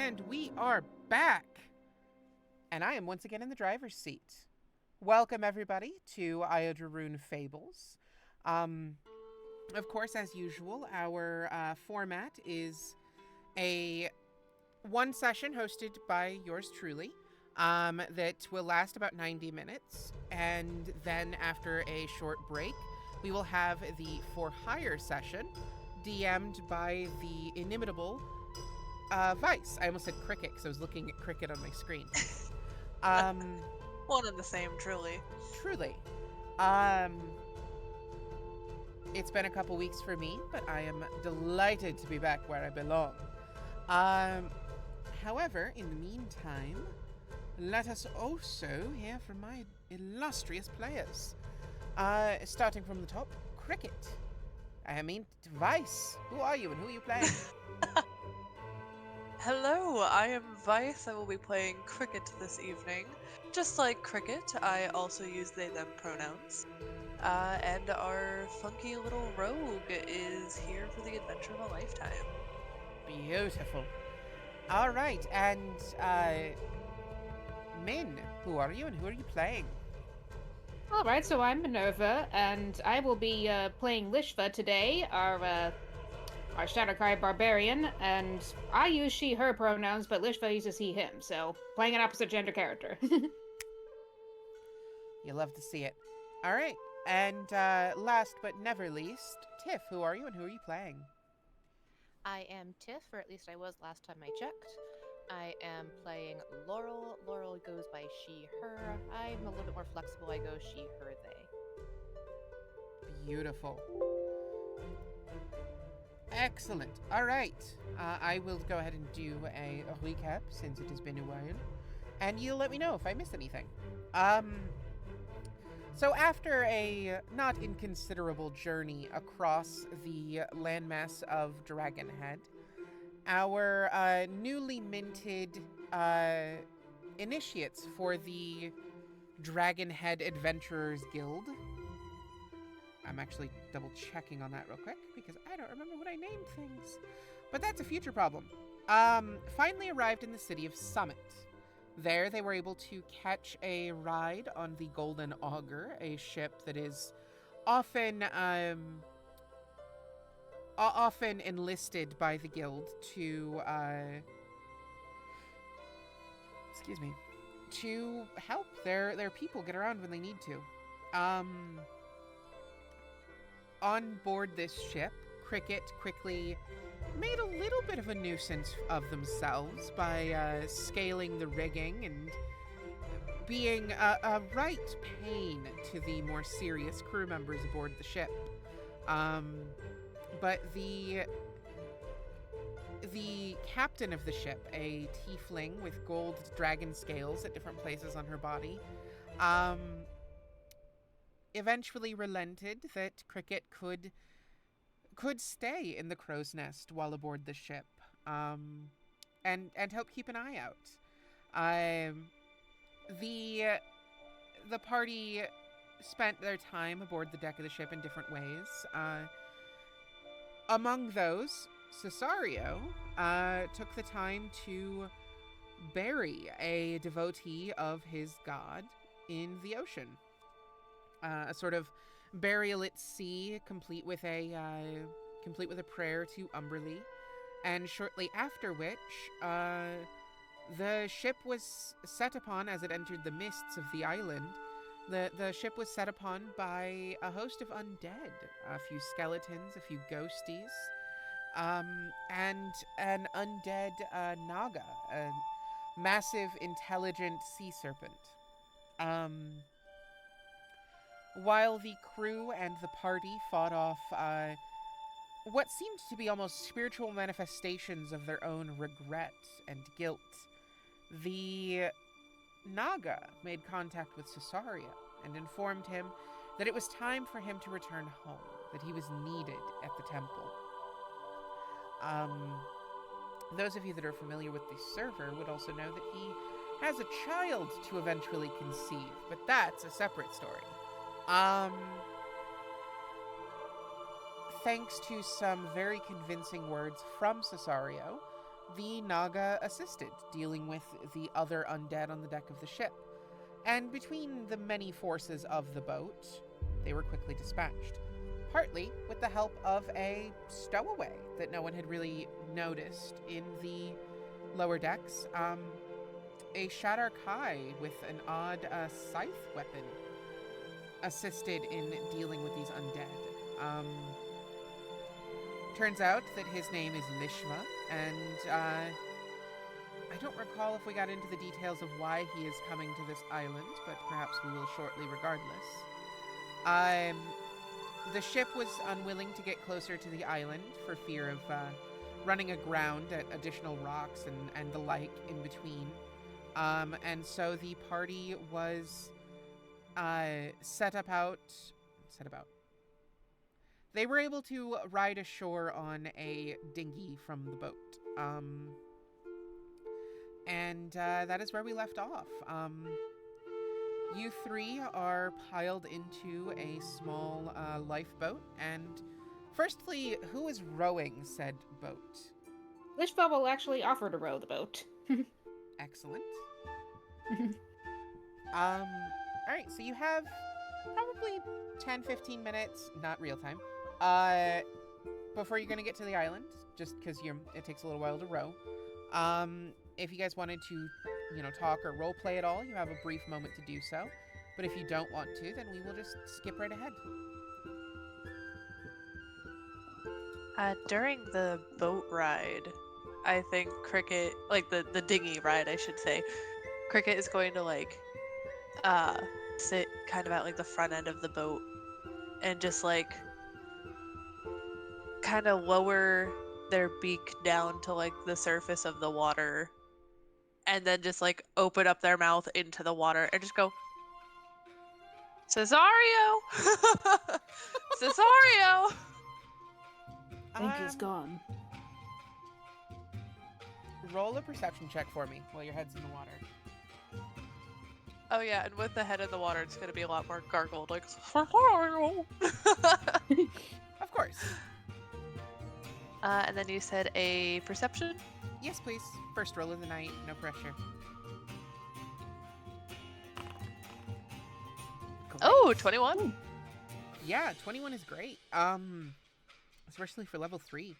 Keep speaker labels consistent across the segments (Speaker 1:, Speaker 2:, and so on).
Speaker 1: And we are back. And I am once again in the driver's seat. Welcome, everybody, to Iodrarune Fables. Of course, as usual, our format is a one session hosted by yours truly that will last about 90 minutes. And then after a short break, we will have the For Hire session, DM'd by the inimitable Vice. I almost said Cricket because I was looking at Cricket on my screen.
Speaker 2: One and the same, truly.
Speaker 1: Truly. It's been a couple weeks for me, but I am delighted to be back where I belong. However, in the meantime, let us also hear from my illustrious players. Starting from the top, Cricket. Vice. Who are you and who are you playing?
Speaker 2: Hello, I am Vice. I will be playing Cricket this evening. Just like Cricket, I also use they them pronouns. And our funky little rogue is here for the adventure of a lifetime.
Speaker 1: Beautiful. All right, and Min, who are you and who are you playing?
Speaker 3: All right, so I'm Minerva, and I will be playing Lishva today, our Shadowkai barbarian, and I use she/her pronouns, but Lishva uses he/him, so playing an opposite gender character.
Speaker 1: You love to see it. All right, and last but never least, Tiff, who are you and who are you playing?
Speaker 4: I am Tiff, or at least I was last time I checked. I am playing Laurel. Laurel goes by she, her. I'm a little bit more flexible. I go she, her, they.
Speaker 1: Beautiful. Excellent. All right. I will go ahead and do a recap since it has been a while. And you'll let me know if I missed anything. So after a not inconsiderable journey across the landmass of Dragonhead, our newly minted initiates for the Dragonhead Adventurers Guild. I'm actually double checking on that real quick because I don't remember what I named things. But that's a future problem. Finally arrived in the city of Summit. There, they were able to catch a ride on the Golden Augur, a ship that is often enlisted by the guild to to help their people get around when they need to. On board this ship, Cricket quickly made a little bit of a nuisance of themselves by scaling the rigging and being a right pain to the more serious crew members aboard the ship. But the captain of the ship, a tiefling with gold dragon scales at different places on her body, eventually relented that Cricket could stay in the crow's nest while aboard the ship, and help keep an eye out. The party spent their time aboard the deck of the ship in different ways. Among those, Cesario took the time to bury a devotee of his god in the ocean. A sort of burial at sea, complete with a prayer to Umberly, and shortly after which, the ship was set upon as it entered the mists of the island. The ship was set upon by a host of undead, a few skeletons, a few ghosties, and an undead naga, a massive, intelligent sea serpent. While the crew and the party fought off what seemed to be almost spiritual manifestations of their own regret and guilt, the Naga made contact with Cesario and informed him that it was time for him to return home, that he was needed at the temple. Those of you that are familiar with the server would also know that he has a child to eventually conceive, but that's a separate story. Thanks to some very convincing words from Cesario, the Naga assisted, dealing with the other undead on the deck of the ship. And between the many forces of the boat, they were quickly dispatched. Partly with the help of a stowaway that no one had really noticed in the lower decks. A Shadar Kai with an odd scythe weapon assisted in dealing with these undead. Turns out that his name is Lishma, and I don't recall if we got into the details of why he is coming to this island, but perhaps we will shortly regardless. The ship was unwilling to get closer to the island for fear of running aground at additional rocks and the like in between. And so the party was set about. They were able to ride ashore on a dinghy from the boat. And that is where we left off. You three are piled into a small lifeboat. And firstly, who is rowing said boat?
Speaker 3: Lishva will actually offer to row the boat.
Speaker 1: Excellent. All right, so you have probably 10-15 minutes, not real time, before you're gonna get to the island, just because it takes a little while to row. If you guys wanted to, talk or role play at all, you have a brief moment to do so. But if you don't want to, then we will just skip right ahead.
Speaker 2: During the boat ride, I think Cricket, like the dinghy ride, I should say, Cricket is going to sit kind of at like the front end of the boat and just like kind of lower their beak down to like the surface of the water, and then just like open up their mouth into the water and just go, Cesario! Cesario!
Speaker 3: I think he's gone.
Speaker 1: Roll a perception check for me while your head's in the water.
Speaker 2: Oh yeah, and with the head in the water, it's gonna be a lot more gargled, like Cesario!
Speaker 1: Of course.
Speaker 2: And then you said a perception?
Speaker 1: Yes, please. First roll of the night, no pressure. Great.
Speaker 2: Oh, 21?
Speaker 1: Yeah, 21 is great. Especially for level 3.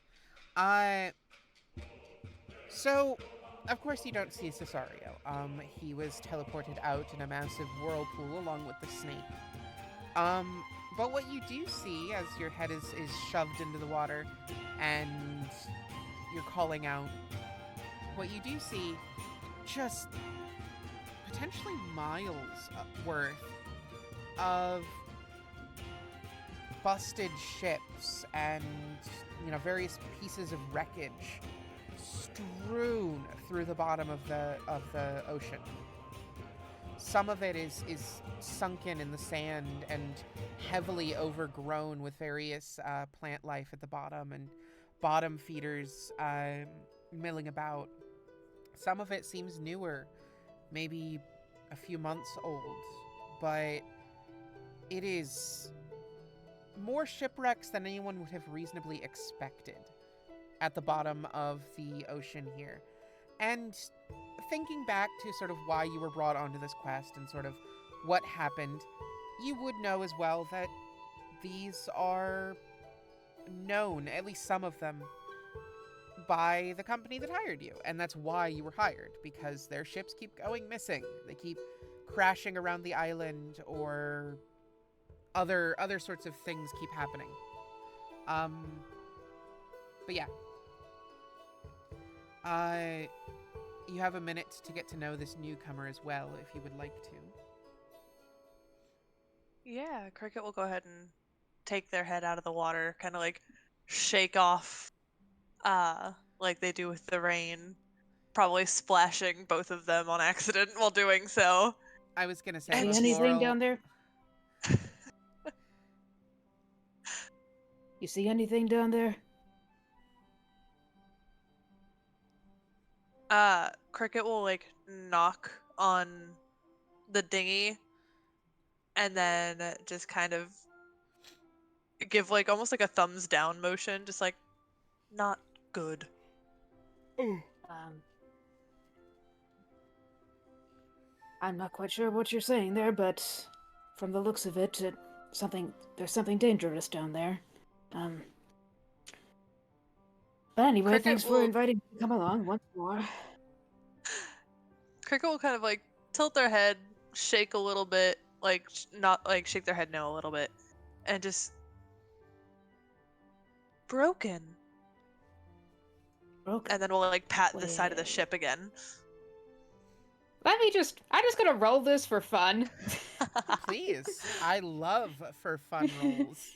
Speaker 1: So, of course you don't see Cesario. He was teleported out in a massive whirlpool along with the snake. But what you do see as your head is shoved into the water and you're calling out, what you do see, just potentially miles worth of busted ships and, various pieces of wreckage strewn through the bottom of the ocean. Some of it is sunken in the sand and heavily overgrown with various plant life at the bottom and bottom feeders milling about. Some of it seems newer, maybe a few months old, but it is more shipwrecks than anyone would have reasonably expected at the bottom of the ocean here. And thinking back to sort of why you were brought onto this quest and sort of what happened, you would know as well that these are known, at least some of them, by the company that hired you. And that's why you were hired, because their ships keep going missing. They keep crashing around the island, or other sorts of things keep happening. But yeah. You have a minute to get to know this newcomer as well, if you would like to.
Speaker 2: Yeah, Cricket will go ahead and take their head out of the water, kind of like shake off, like they do with the rain, probably splashing both of them on accident while doing so.
Speaker 1: I was gonna say,
Speaker 3: See
Speaker 1: let's
Speaker 3: anything
Speaker 1: Laurel...
Speaker 3: down there? You see anything down there?
Speaker 2: Cricket will like knock on the dinghy and then just kind of give like almost like a thumbs down motion, just like not good.
Speaker 3: I'm not quite sure what you're saying there, but from the looks of it, there's something dangerous down there. Um, but anyway,
Speaker 2: Cricket
Speaker 3: thanks for
Speaker 2: will
Speaker 3: inviting me to come along once more.
Speaker 2: Cricket will kind of like tilt their head, shake a little bit, like not like shake their head no a little bit, and just broken.
Speaker 3: Broken.
Speaker 2: And then we'll like pat the side of the
Speaker 3: Wait.
Speaker 2: ship again.
Speaker 3: I'm just gonna roll this for fun.
Speaker 1: Please. I love for fun rolls.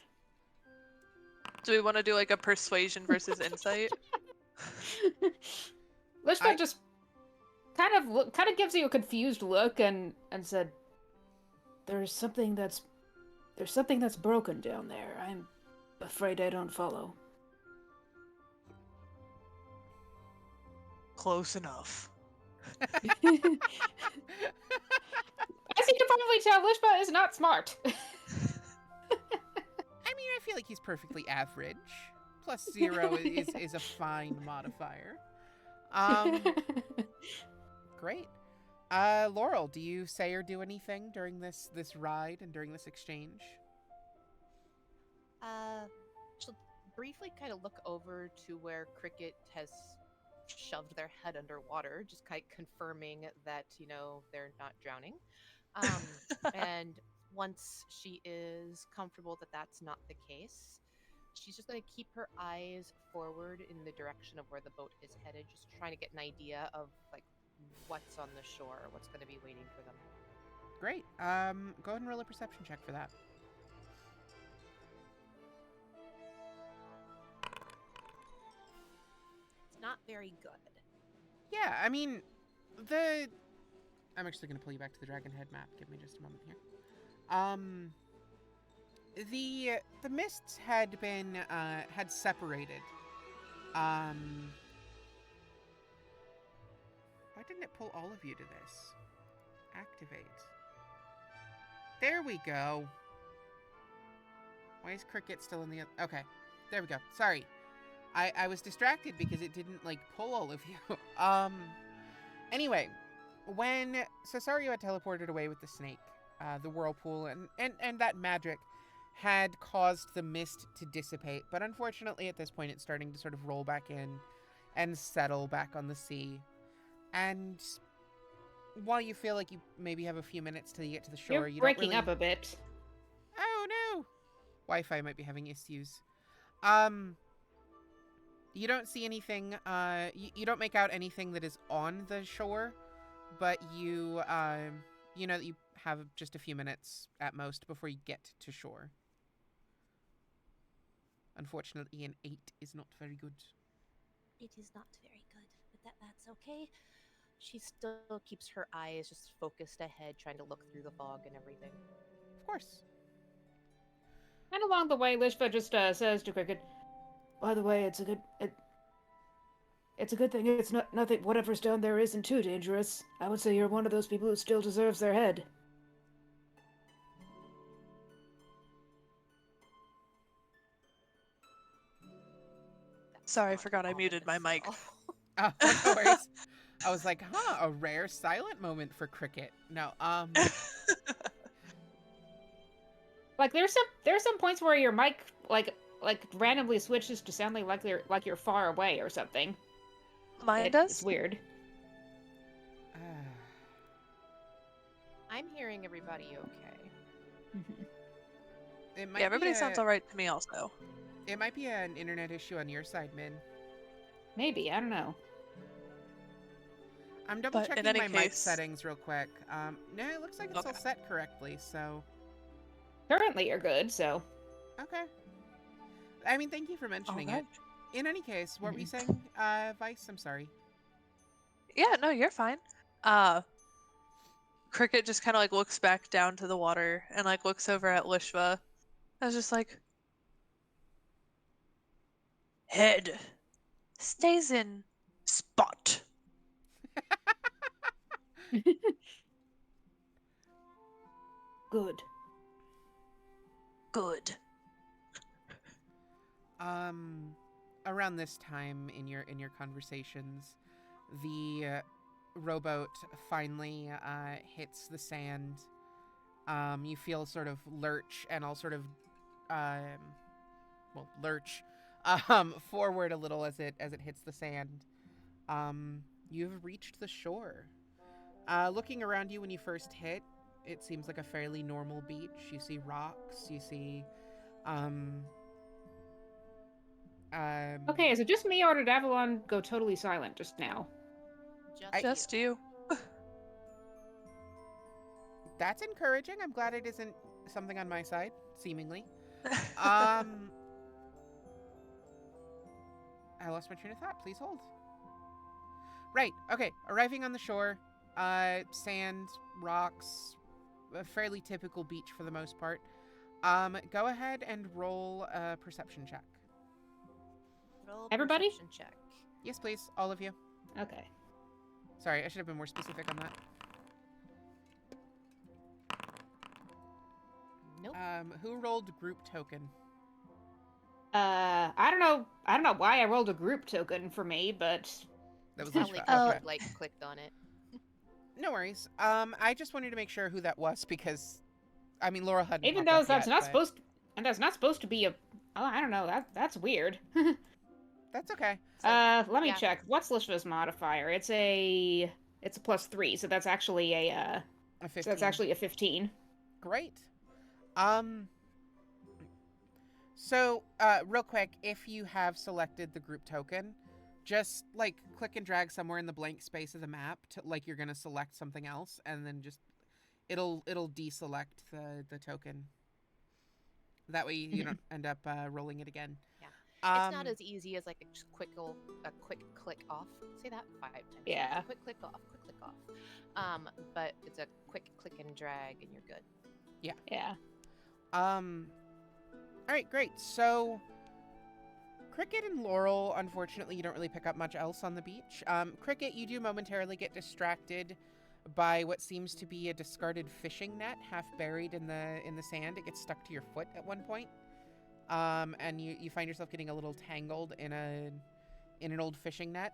Speaker 2: Do we want to do like a persuasion versus insight?
Speaker 3: Lishma
Speaker 1: I-
Speaker 3: just kind of gives you a confused look and said, There's something that's broken down there. I'm afraid I don't follow."
Speaker 2: Close enough.
Speaker 3: As you can probably tell, Lishma is not smart.
Speaker 1: I mean, I feel like he's perfectly average. Plus 0 is a fine modifier. Great. Laurel, do you say or do anything during this ride and during this exchange?
Speaker 4: She'll briefly kind of look over to where Cricket has shoved their head underwater, just kind of confirming that, they're not drowning. And once she is comfortable that that's not the case, she's just going to keep her eyes forward in the direction of where the boat is headed, just trying to get an idea of, like, what's on the shore, what's going to be waiting for them.
Speaker 1: Great. Go ahead and roll a perception check for that.
Speaker 4: It's not very good.
Speaker 1: Yeah, I mean, I'm actually going to pull you back to the Dragon Head map. Give me just a moment here. The mists had been had separated. Why didn't it pull all of you to this? Activate. There we go. Why is Cricket still in the... Okay, there we go. Sorry. I was distracted because it didn't, like, pull all of you. Anyway, when Cesario had teleported away with the snake, the whirlpool, and that magic had caused the mist to dissipate. But unfortunately, at this point, it's starting to sort of roll back in and settle back on the sea. And while you feel like you maybe have a few minutes till you get to the shore,
Speaker 3: You're
Speaker 1: you
Speaker 3: breaking
Speaker 1: don't really...
Speaker 3: up a bit.
Speaker 1: Oh, no! Wi-Fi might be having issues. You don't see anything, you don't make out anything that is on the shore, but you know that you have just a few minutes at most before you get to shore. Unfortunately, an 8 is not very good.
Speaker 4: It is not very good, but that's okay. She still keeps her eyes just focused ahead, trying to look through the fog and everything.
Speaker 1: Of course.
Speaker 3: And along the way, Lishva just says to Cricket, "By the way, it's a good thing it's not nothing. Whatever's down there isn't too dangerous. I would say you're one of those people who still deserves their head."
Speaker 2: Sorry, I forgot I muted my mic.
Speaker 1: Oh, no worries. I was like, a rare silent moment for Cricket. No,
Speaker 3: Like there's some points where your mic like randomly switches to sounding like you're far away or something.
Speaker 2: Mine does?
Speaker 3: It's weird.
Speaker 4: I'm hearing everybody okay.
Speaker 1: It might
Speaker 2: Yeah, everybody
Speaker 1: be
Speaker 2: sounds alright to me also.
Speaker 1: It might be an internet issue on your side, Min.
Speaker 3: Maybe, I don't know.
Speaker 1: I'm double
Speaker 2: But in
Speaker 1: checking
Speaker 2: any
Speaker 1: my mic
Speaker 2: case-
Speaker 1: settings real quick. No, it looks like it's all
Speaker 2: Okay.
Speaker 1: set correctly, so...
Speaker 3: Currently you're good, so.
Speaker 1: Okay. I mean, thank you for mentioning
Speaker 2: Alright.
Speaker 1: it. In any case, what were you saying, Vice? I'm sorry.
Speaker 2: Yeah, no, you're fine. Cricket just kind of like looks back down to the water and like looks over at Lishva. I was just like, head stays in spot.
Speaker 3: Good.
Speaker 2: Good.
Speaker 1: Around this time in your conversations, the rowboat finally hits the sand. You feel sort of lurch and all sort of lurch forward a little as it hits the sand. You've reached the shore. Looking around you when you first hit, it seems like a fairly normal beach. You see rocks. You see
Speaker 3: Okay, is it just me or did Avalon go totally silent just now?
Speaker 2: Just you.
Speaker 1: That's encouraging. I'm glad it isn't something on my side, seemingly. I lost my train of thought. Please hold. Right. Okay. Arriving on the shore, sand, rocks, a fairly typical beach for the most part. Go ahead and roll a perception check.
Speaker 4: Roll
Speaker 3: Everybody?
Speaker 4: perception check.
Speaker 1: Yes, please. All of you.
Speaker 3: Okay.
Speaker 1: Sorry, I should have been more specific on that.
Speaker 4: Nope.
Speaker 1: Who rolled group token?
Speaker 3: I don't know why I rolled a group token for me, but
Speaker 1: That was
Speaker 4: Probably
Speaker 1: Lishva.
Speaker 4: because
Speaker 1: Okay.
Speaker 4: you, clicked on it.
Speaker 1: No worries. I just wanted to make sure who that was because, I mean, Laura hadn't.
Speaker 3: even
Speaker 1: popped
Speaker 3: though
Speaker 1: up
Speaker 3: that's
Speaker 1: yet,
Speaker 3: not
Speaker 1: but
Speaker 3: supposed that's not supposed to be a I don't know, that's weird.
Speaker 1: That's okay.
Speaker 4: So,
Speaker 3: Let me
Speaker 4: yeah.
Speaker 3: check. What's Lishva's modifier? It's a +3, so that's actually a
Speaker 1: A 15.
Speaker 3: so that's actually a 15.
Speaker 1: Great. So, real quick, if you have selected the group token, just like click and drag somewhere in the blank space of the map to like you're gonna select something else, and then just it'll deselect the token. That way you don't end up rolling it again.
Speaker 4: Yeah. It's
Speaker 1: Um,
Speaker 4: not as easy as like a quick click off. Say that 5 times.
Speaker 3: Yeah.
Speaker 4: Quick click off. But it's a quick click and drag, and you're good.
Speaker 3: Yeah.
Speaker 1: All right, great. So, Cricket and Laurel, unfortunately, you don't really pick up much else on the beach. Cricket, you do momentarily get distracted by what seems to be a discarded fishing net, half buried in the sand. It gets stuck to your foot at one point, and you find yourself getting a little tangled in an old fishing net.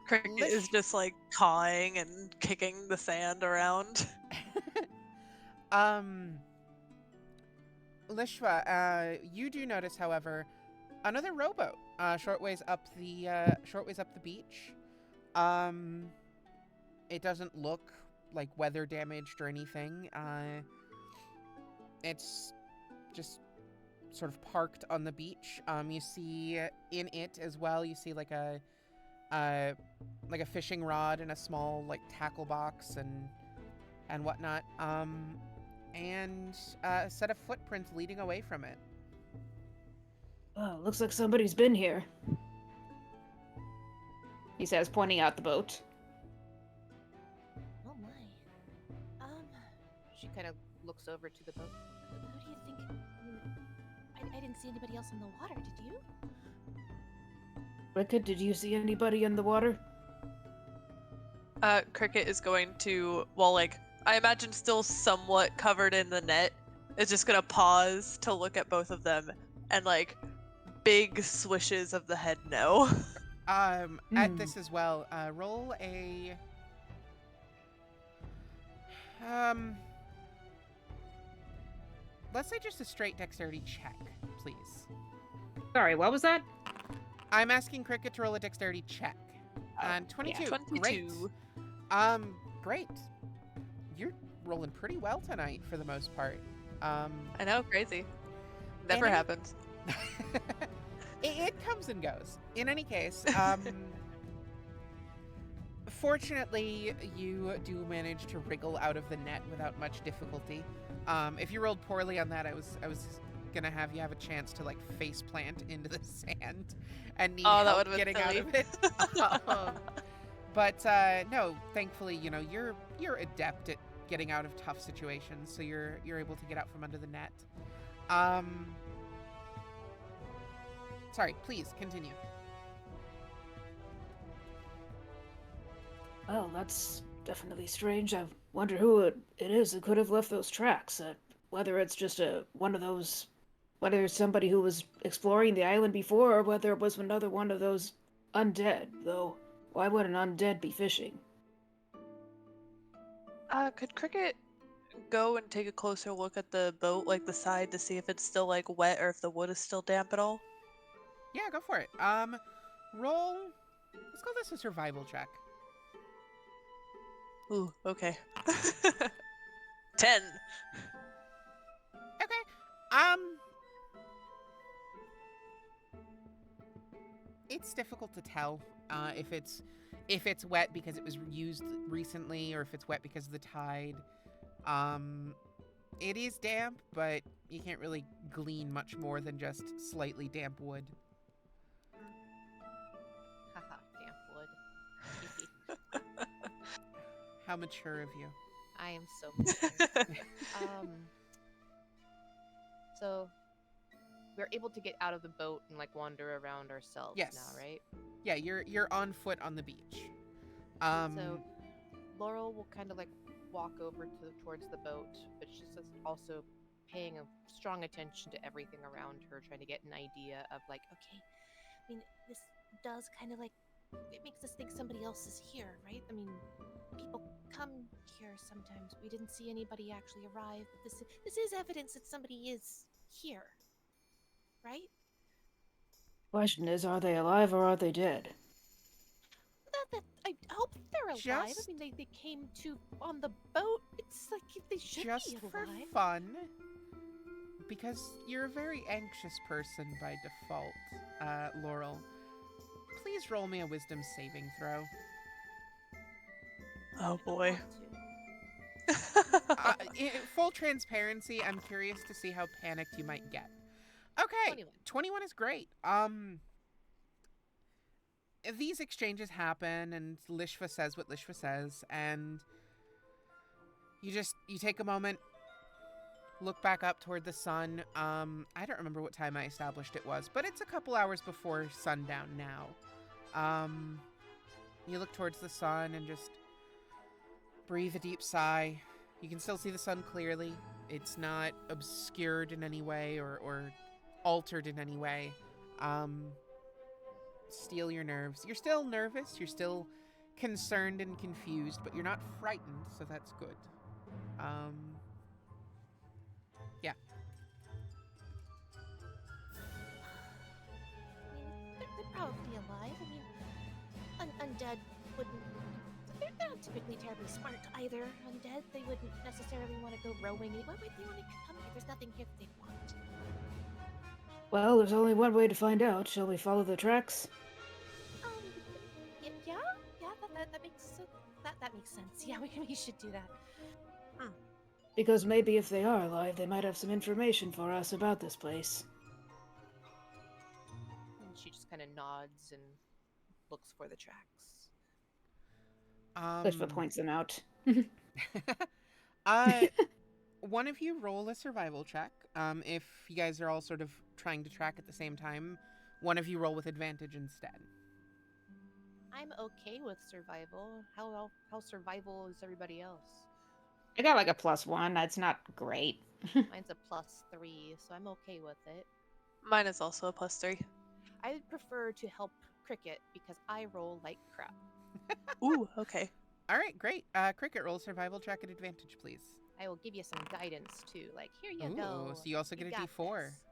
Speaker 2: Cricket is just like cawing and kicking the sand around.
Speaker 1: Lishva, you do notice, however, another rowboat short ways up the beach. It doesn't look like weather damaged or anything. It's just sort of parked on the beach. You see in it as well. You see like a fishing rod and a small like tackle box and whatnot. And a set of footprints leading away from it.
Speaker 3: Oh, looks like somebody's been here. He says, pointing out the boat.
Speaker 4: Oh my. She kind of looks over to the boat. Who do you think? I didn't see anybody else in the water. Did you?
Speaker 3: Cricket, did you see anybody in the water?
Speaker 2: Cricket is going to, I imagine still somewhat covered in the net, is just gonna pause to look at both of them and big swishes of the head no.
Speaker 1: At this as well, roll a let's say just a straight dexterity check, please.
Speaker 3: Sorry, what was that?
Speaker 1: I'm asking Cricket to roll a dexterity check. And 22.
Speaker 3: yeah.
Speaker 2: 22.
Speaker 1: Great. Great. You're rolling pretty well tonight for the most part.
Speaker 2: I know, crazy. Never
Speaker 1: And
Speaker 2: happens.
Speaker 1: it comes and goes. In any case, fortunately, you do manage to wriggle out of the net without much difficulty. If you rolled poorly on that, I was gonna have you have a chance to face plant into the sand and need
Speaker 2: that
Speaker 1: help
Speaker 2: would've been
Speaker 1: getting
Speaker 2: silly.
Speaker 1: out of it. But no, thankfully, you're adept at getting out of tough situations, so you're able to get out from under the net. Sorry, please continue.
Speaker 3: Well, that's definitely strange. I wonder who it is that could have left those tracks. Whether it's just whether it's somebody who was exploring the island before, or whether it was another one of those Undead, though. Why would an undead be fishing?
Speaker 2: Could Cricket go and take a closer look at the boat, like the side, to see if it's still like wet or if the wood is still damp at all?
Speaker 1: Yeah, go for it. Roll. Let's call this a survival check.
Speaker 2: Ooh, okay. 10.
Speaker 1: Okay. It's difficult to tell if it's wet because it was used recently or if it's wet because of the tide. It is damp, but you can't really glean much more than just slightly damp wood.
Speaker 4: Haha, damp wood.
Speaker 1: How mature of you.
Speaker 4: I am so mature. So we're able to get out of the boat and like wander around ourselves
Speaker 1: Yes.
Speaker 4: now, right?
Speaker 1: Yeah, you're on foot on the beach.
Speaker 4: So Laurel will kind of like walk over towards the boat, but she's just also paying a strong attention to everything around her, trying to get an idea of like, okay, I mean, this does kind of like, it makes us think somebody else is here, right? I mean, people come here sometimes. We didn't see anybody actually arrive. But this is evidence that somebody is here, right?
Speaker 3: Question is, are they alive or are they dead?
Speaker 4: I hope they're alive.
Speaker 1: Just-
Speaker 4: I mean, they came to on the boat. It's like they should
Speaker 1: just
Speaker 4: be
Speaker 1: for
Speaker 4: alive.
Speaker 1: fun, because you're a very anxious person by default, Laurel. Please roll me a wisdom saving throw.
Speaker 2: Oh
Speaker 4: I
Speaker 2: boy.
Speaker 4: want to.
Speaker 1: In full transparency, I'm curious to see how panicked you might get. Okay, 21 is great. These exchanges happen, and Lishva says what Lishva says, and you take a moment, look back up toward the sun. I don't remember what time I established it was, but it's a couple hours before sundown now. You look towards the sun and just breathe a deep sigh. You can still see the sun clearly. It's not obscured in any way or altered in any way. Steel your nerves. You're still nervous. You're still concerned and confused, but you're not frightened, so that's good. Yeah.
Speaker 5: I mean, they're probably alive. I mean, undead wouldn't. They're not typically terribly smart either. Undead, they wouldn't necessarily want to go rowing. Why would they want to come here? There's nothing here that they want.
Speaker 3: Well, there's only one way to find out. Shall we follow the tracks?
Speaker 5: Yeah, that makes that makes sense. Yeah, we should do that.
Speaker 3: Because maybe if they are alive, they might have some information for us about this place.
Speaker 4: And she just kind of nods and looks for the tracks.
Speaker 3: Lishva points them out.
Speaker 1: One of you roll a survival check. If you guys are all sort of trying to track at the same time, one of you roll with advantage instead.
Speaker 4: I'm okay with survival. How survival is everybody else?
Speaker 3: I got like a +1. That's not great.
Speaker 4: Mine's a +3, so I'm okay with it.
Speaker 2: Mine is also a +3.
Speaker 4: I would prefer to help Cricket because I roll like crap.
Speaker 2: Ooh, okay.
Speaker 1: All right, great. Cricket, roll survival check at advantage, please.
Speaker 4: I will give you some guidance too. Like, here you
Speaker 1: Ooh,
Speaker 4: go.
Speaker 1: so you also get a
Speaker 4: got
Speaker 1: D4.
Speaker 4: this.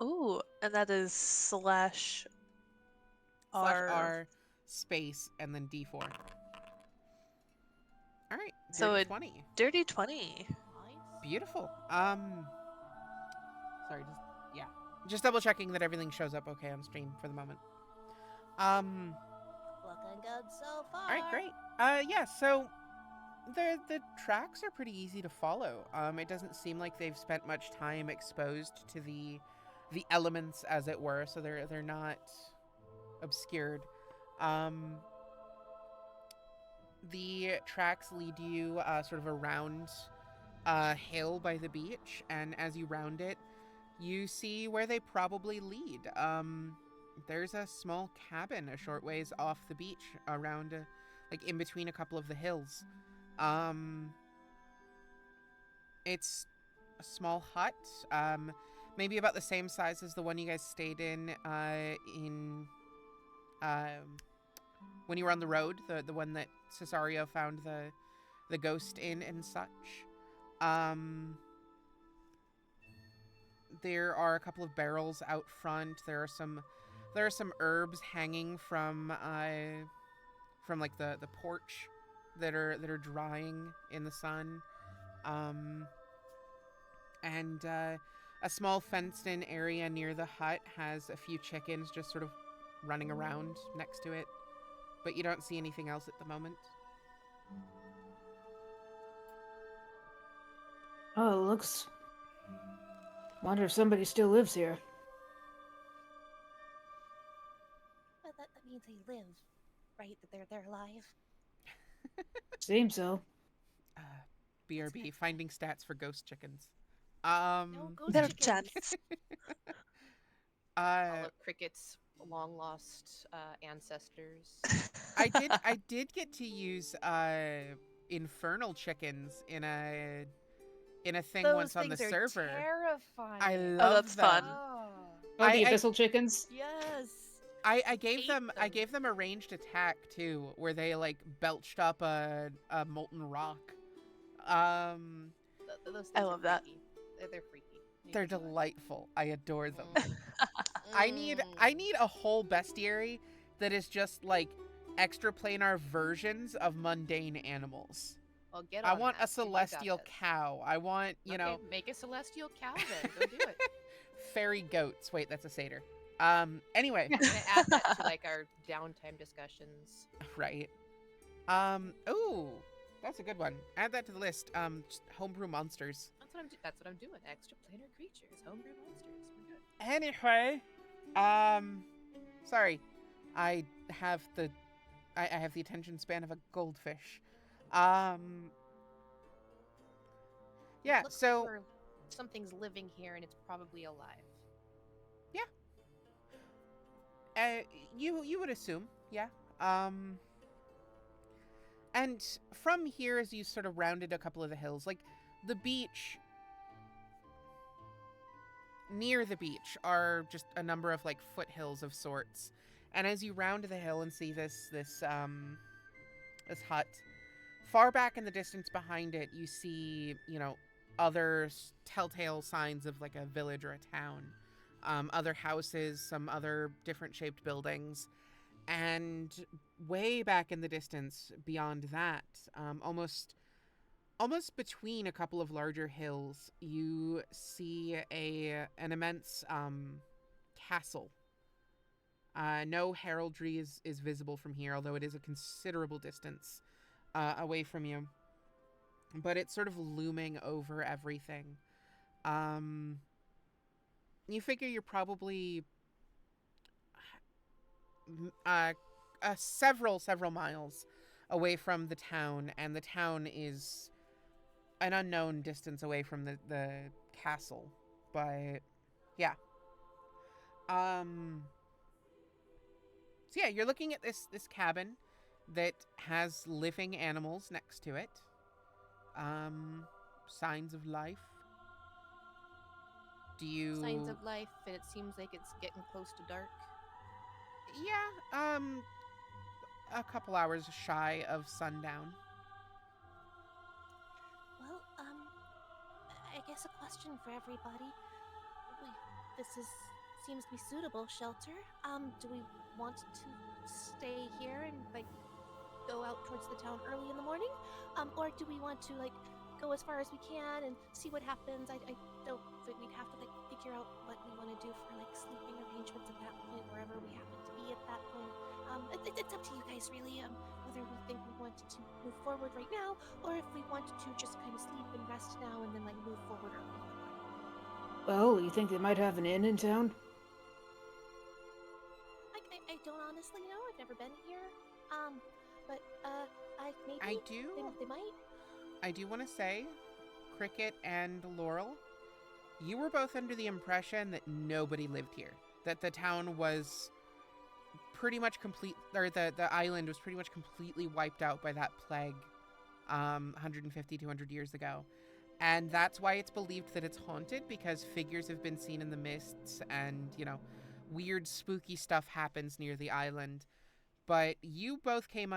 Speaker 2: Ooh, and that is /R.
Speaker 1: /R space and then D4. All right,
Speaker 2: So
Speaker 1: dirty
Speaker 2: it-
Speaker 1: 20.
Speaker 2: Dirty 20.
Speaker 4: Nice.
Speaker 1: Beautiful. Sorry, just double checking that everything shows up okay on stream for the moment.
Speaker 5: Looking good so far.
Speaker 1: All right, great. Yeah, so the tracks are pretty easy to follow. It doesn't seem like they've spent much time exposed to the elements, as it were, so they're not obscured. The tracks lead you sort of around a hill by the beach, and as you round it, you see where they probably lead. There's a small cabin a short ways off the beach, around like in between a couple of the hills. It's a small hut, maybe about the same size as the one you guys stayed in when you were on the road, the one that Cesario found the ghost in and such. There are a couple of barrels out front. There are some herbs hanging from like the porch that are drying in the sun. And a small fenced-in area near the hut has a few chickens just sort of running around next to it. But you don't see anything else at the moment.
Speaker 3: Oh, it looks... Wonder if somebody still lives here.
Speaker 5: But that means they live, right? That they're alive.
Speaker 3: Seems so.
Speaker 1: BRB, finding stats for ghost chickens.
Speaker 5: No ghost
Speaker 2: They're
Speaker 5: chickens.
Speaker 2: chats.
Speaker 4: All of Cricket's long lost ancestors.
Speaker 1: I did get to use infernal chickens in a thing
Speaker 4: Those
Speaker 1: once on the
Speaker 4: things are
Speaker 1: server.
Speaker 4: terrifying.
Speaker 1: I
Speaker 2: Oh,
Speaker 1: love
Speaker 2: that's
Speaker 1: them.
Speaker 2: fun.
Speaker 3: Oh, the
Speaker 1: I-
Speaker 3: abyssal chickens?
Speaker 4: Yes.
Speaker 1: I gave
Speaker 4: Hate
Speaker 1: them I
Speaker 4: them.
Speaker 1: gave them a ranged attack too, where they like belched up a molten rock.
Speaker 4: Those things
Speaker 2: I
Speaker 4: are
Speaker 2: love that.
Speaker 4: freaky. They're freaky. You
Speaker 1: They're
Speaker 4: can do it.
Speaker 1: delightful. I adore them.
Speaker 4: Mm.
Speaker 1: I need a whole bestiary that is just like extra planar versions of mundane animals.
Speaker 4: Well, get
Speaker 1: I
Speaker 4: on
Speaker 1: want
Speaker 4: that.
Speaker 1: a celestial
Speaker 4: this.
Speaker 1: cow. I want,
Speaker 4: Okay, make a celestial cow then. Go do it.
Speaker 1: fairy goats. Wait, that's a satyr. Anyway,
Speaker 4: I'm gonna add that to like our downtime discussions.
Speaker 1: right. Ooh, that's a good one. Add that to the list. Just homebrew monsters.
Speaker 4: That's what I'm doing. Extra planar creatures, homebrew monsters. We're good.
Speaker 1: Anyway, sorry, I have the attention span of a goldfish. Yeah.
Speaker 4: Looks
Speaker 1: So
Speaker 4: like something's living here and it's probably alive.
Speaker 1: you would assume, yeah. And from here, as you sort of rounded a couple of the hills, like the beach. Near the beach are just a number of like foothills of sorts, and as you round the hill and see this hut, far back in the distance behind it, you see other telltale signs of like a village or a town, other houses, some other different shaped buildings, and way back in the distance beyond that, almost between a couple of larger hills, you see an immense castle. No heraldry is visible from here, although it is a considerable distance away from you. But it's sort of looming over everything. You figure you're probably several miles away from the town, and the town is an unknown distance away from the castle. But yeah. So yeah, you're looking at this cabin that has living animals next to it. Signs of life. Do you
Speaker 4: Signs of life, and it seems like it's getting close to dark.
Speaker 1: Yeah, a couple hours shy of sundown.
Speaker 5: Well, I guess a question for everybody. Seems to be suitable shelter. Do we want to stay here and like go out towards the town early in the morning? Or do we want to like go as far as we can and see what happens? I don't think we'd have to like figure out what we want to do for like sleeping arrangements at that point, wherever we happen to be at that point. It's up to you guys really. Whether we think we want to move forward right now, or if we want to just kind of sleep and rest now and then like move forward early in the morning.
Speaker 3: Well, you think they might have an inn in town?
Speaker 5: I don't honestly know. I've never been here. But maybe
Speaker 1: I do.
Speaker 5: They might.
Speaker 1: I do want to say, Cricket and Laurel, you were both under the impression that nobody lived here. That the town was pretty much complete, or the island was pretty much completely wiped out by that plague 150, 200 years ago. And that's why it's believed that it's haunted, because figures have been seen in the mists and, weird spooky stuff happens near the island. but you both came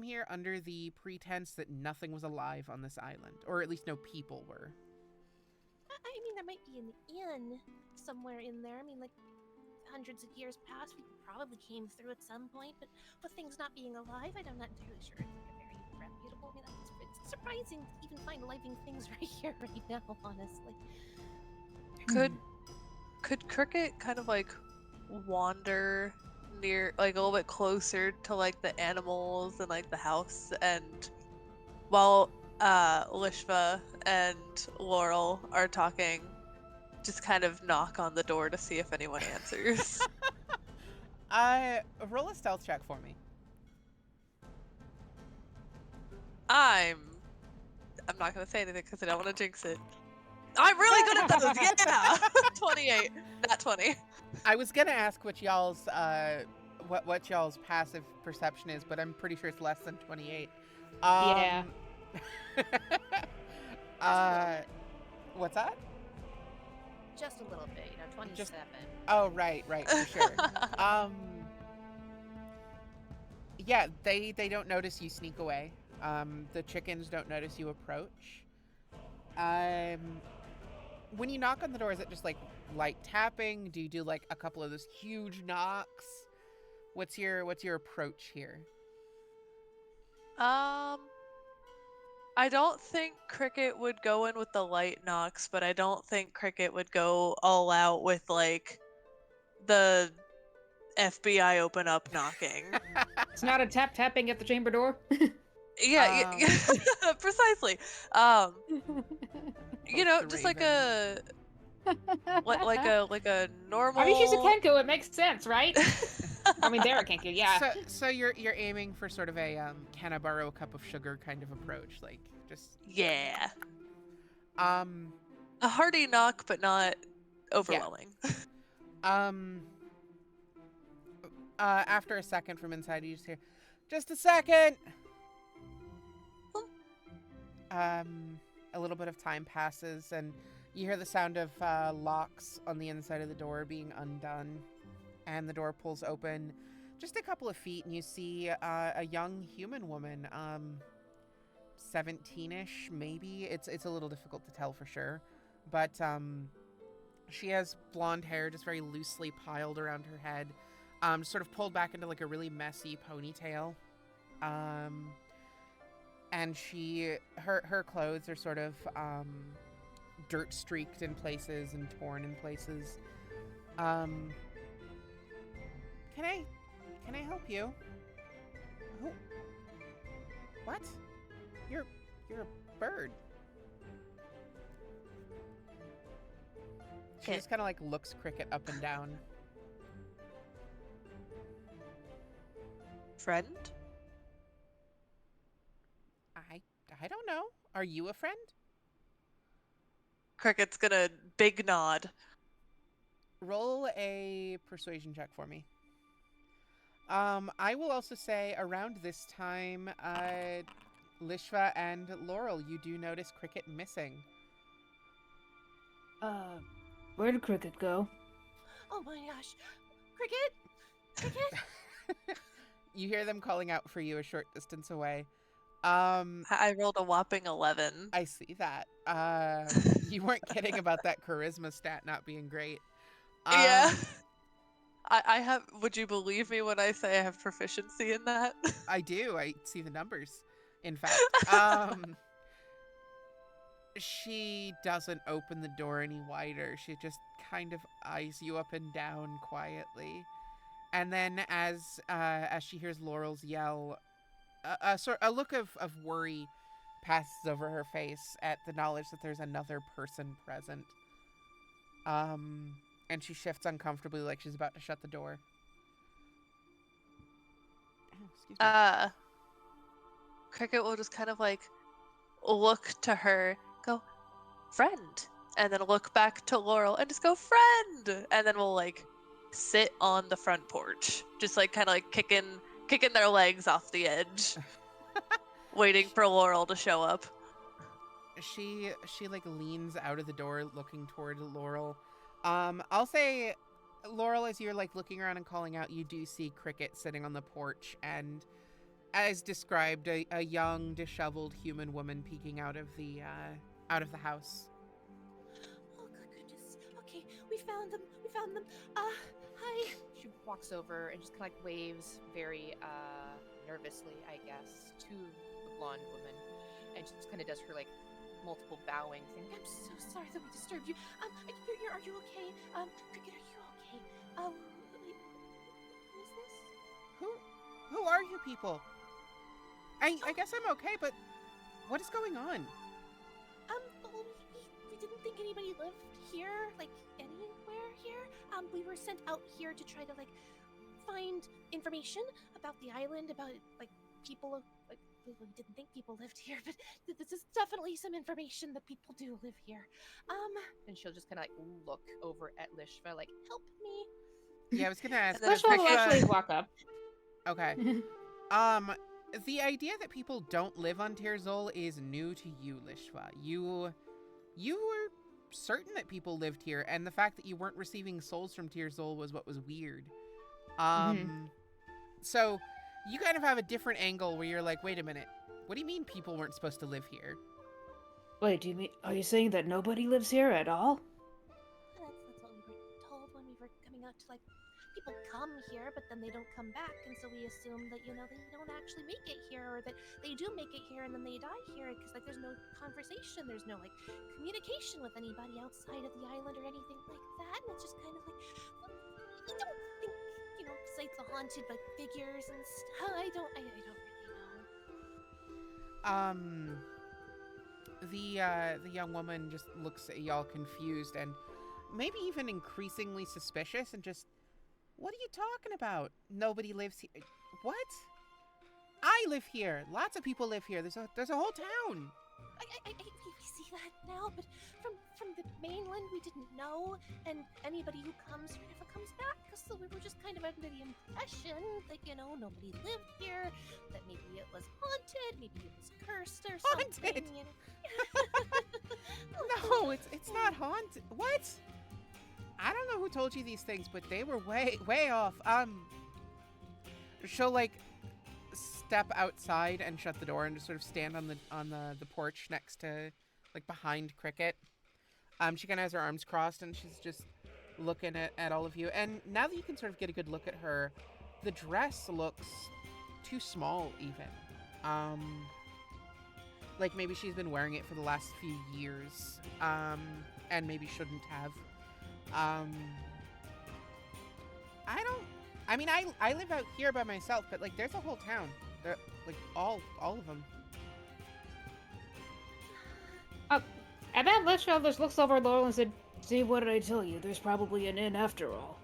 Speaker 1: here under the pretense that nothing was alive on this island, or at least no people were.
Speaker 5: I mean, there might be an inn somewhere in there. I mean, like, hundreds of years past, we probably came through at some point, but with things not being alive, I'm not entirely sure it's like a very reputable. I mean, it's surprising to even find living things right here, right now, honestly.
Speaker 2: Could Cricket kind of like wander near, like a little bit closer to like the animals and like the house, and while Lishva and Laurel are talking, just kind of knock on the door to see if anyone answers.
Speaker 1: Roll a stealth check for me.
Speaker 2: I'm not gonna say anything because I don't want to jinx it. I'm really good at those. Yeah, 28, not 20.
Speaker 1: I was gonna ask what y'all's passive perception is, but I'm pretty sure it's less than 28.
Speaker 3: Yeah.
Speaker 1: What's that?
Speaker 4: Just a little bit, 27.
Speaker 1: Oh, right, for sure. Yeah, they don't notice you sneak away. The chickens don't notice you approach. When you knock on the door, is it just like light tapping? Do you do like a couple of those huge knocks? What's your approach here?
Speaker 2: I don't think Cricket would go in with the light knocks, but I don't think Cricket would go all out with like the FBI open up knocking.
Speaker 3: It's not a tapping at the chamber door.
Speaker 2: Yeah, precisely. Just like
Speaker 1: Raven.
Speaker 2: like a normal.
Speaker 3: I mean, she's a Kenku. It makes sense, right? I mean, they're a Kenku, yeah.
Speaker 1: So you're aiming for sort of a can I borrow a cup of sugar kind of approach, like just
Speaker 2: Yeah.
Speaker 1: A
Speaker 2: hearty knock, but not overwhelming.
Speaker 1: After a second from inside, you just hear, "Just a second." A little bit of time passes, and you hear the sound of locks on the inside of the door being undone, and the door pulls open just a couple of feet, and you see a young human woman, 17-ish, maybe. It's a little difficult to tell for sure, but she has blonde hair just very loosely piled around her head, sort of pulled back into like a really messy ponytail. And her clothes are sort of dirt streaked in places and torn in places. Can I help you? Who? What? You're a bird. She just kind of like looks Cricket up and down.
Speaker 2: Friend?
Speaker 1: I don't know. Are you a friend?
Speaker 2: Cricket's gonna big nod.
Speaker 1: Roll a persuasion check for me. I will also say around this time, Lishva and Laurel, you do notice Cricket missing.
Speaker 3: Where did Cricket go?
Speaker 5: Oh my gosh. Cricket?
Speaker 1: You hear them calling out for you a short distance away.
Speaker 2: I rolled a whopping 11.
Speaker 1: I see that. You weren't kidding about that charisma stat not being great.
Speaker 2: Yeah. I have. Would you believe me when I say I have proficiency in that?
Speaker 1: I do. I see the numbers. In fact, she doesn't open the door any wider. She just kind of eyes you up and down quietly, and then as she hears Laurel's yell, a look of worry passes over her face at the knowledge that there's another person present. And she shifts uncomfortably, like she's about to shut the door. Oh, excuse me.
Speaker 2: Cricket will just kind of like look to her, go, friend, and then look back to Laurel and just go, friend, and then we'll like sit on the front porch, just like kind of like kicking their legs off the edge, waiting for Laurel to show up.
Speaker 1: She like leans out of the door, looking toward Laurel. I'll say Laurel, as you're like looking around and calling out, you do see Cricket sitting on the porch, and as described, a young, disheveled human woman peeking out of the house.
Speaker 5: Oh, good goodness. Okay, we found them. We found them. Hi.
Speaker 4: She walks over and just kind of like waves very nervously, I guess, to the blonde woman, and just kind of does her like multiple bowing thing.
Speaker 5: I'm so sorry that we disturbed you. Are you okay? Cricket, are you okay? Wait, who is this?
Speaker 1: Who are you people? I guess I'm okay, but what is going on?
Speaker 5: Well, we didn't think anybody lived here, like anywhere here. We were sent out here to try to like find information about the island, about like people, like we didn't think people lived here, but this is definitely some information that people do live here.
Speaker 4: And she'll just kind of like look over at Lishva, like, help me.
Speaker 1: Yeah, I was gonna ask.
Speaker 2: And then
Speaker 3: Lishva will
Speaker 2: Lishva-
Speaker 3: actually walk up.
Speaker 1: Okay. The idea that people don't live on Tyrsol is new to you, Lishva. You were certain that people lived here, and the fact that you weren't receiving souls from Tyrsol was what was weird. So you kind of have a different angle where you're like, wait a minute, what do you mean people weren't supposed to live here?
Speaker 3: Wait, are you saying that nobody lives here at all?
Speaker 5: That's what we were told when we were coming out to like people come here, but then they don't come back, and so we assume that they don't actually make it here, or that they do make it here and then they die here, because like there's no conversation, there's no like communication with anybody outside of the island or anything like that, and it's just kind of like I don't think sites are haunted by figures and stuff. I don't really know.
Speaker 1: The young woman just looks at y'all confused and maybe even increasingly suspicious and just, what are you talking about? Nobody lives here. What? I live here. Lots of people live here. There's a whole town.
Speaker 5: We see that now, but from the mainland we didn't know, and anybody who comes here never comes back, so we were just kind of under the impression that nobody lived here, that maybe it was haunted, maybe it was cursed or
Speaker 1: Haunted?
Speaker 5: something.
Speaker 1: No, it's not haunted. What? I don't know who told you these things, but they were way off. She'll like step outside and shut the door and just sort of stand on the porch next to, like, behind Cricket. She kind of has her arms crossed and she's just looking at all of you. And now that you can sort of get a good look at her, the dress looks too small even. Like maybe she's been wearing it for the last few years, and maybe shouldn't have. I live out here by myself, but like there's a whole town. There, like all of them.
Speaker 3: And then Lishva just looks over at Laurel and said, "See, what did I tell you? There's probably an inn after all."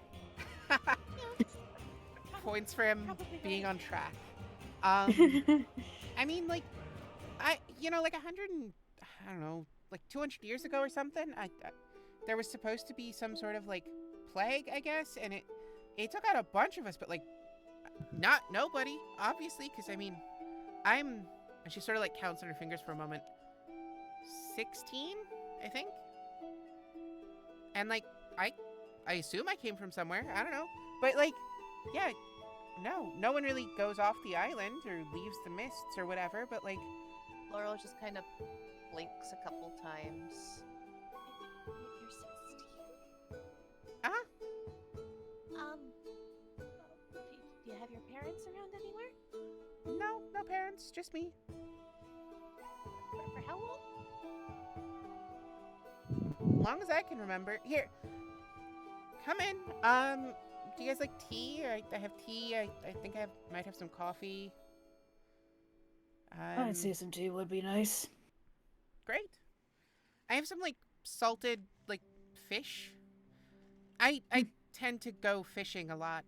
Speaker 1: Points for him
Speaker 5: Probably
Speaker 1: being
Speaker 5: right.
Speaker 1: on track. I mean, like, like 100 and, I don't know, like 200 years ago or something, there was supposed to be some sort of, like, plague, I guess, and it took out a bunch of us, but, like, not nobody, obviously, because, I mean, and she sort of, like, counts on her fingers for a moment, 16, I think? And, like, I assume I came from somewhere, I don't know, but, like, yeah, no one really goes off the island or leaves the mists or whatever, but, like,
Speaker 4: Laurel just kind of blinks a couple times.
Speaker 5: You're 16.
Speaker 1: uh-huh.
Speaker 5: Do you have your parents around anywhere?
Speaker 1: No parents, just me.
Speaker 5: For how long?
Speaker 1: Long as I can remember. Here, come in. Do you guys like tea? I have tea. I think I might have some coffee.
Speaker 3: I'd say some tea would be nice.
Speaker 1: Great. I have some, like, salted, like, fish. I tend to go fishing a lot,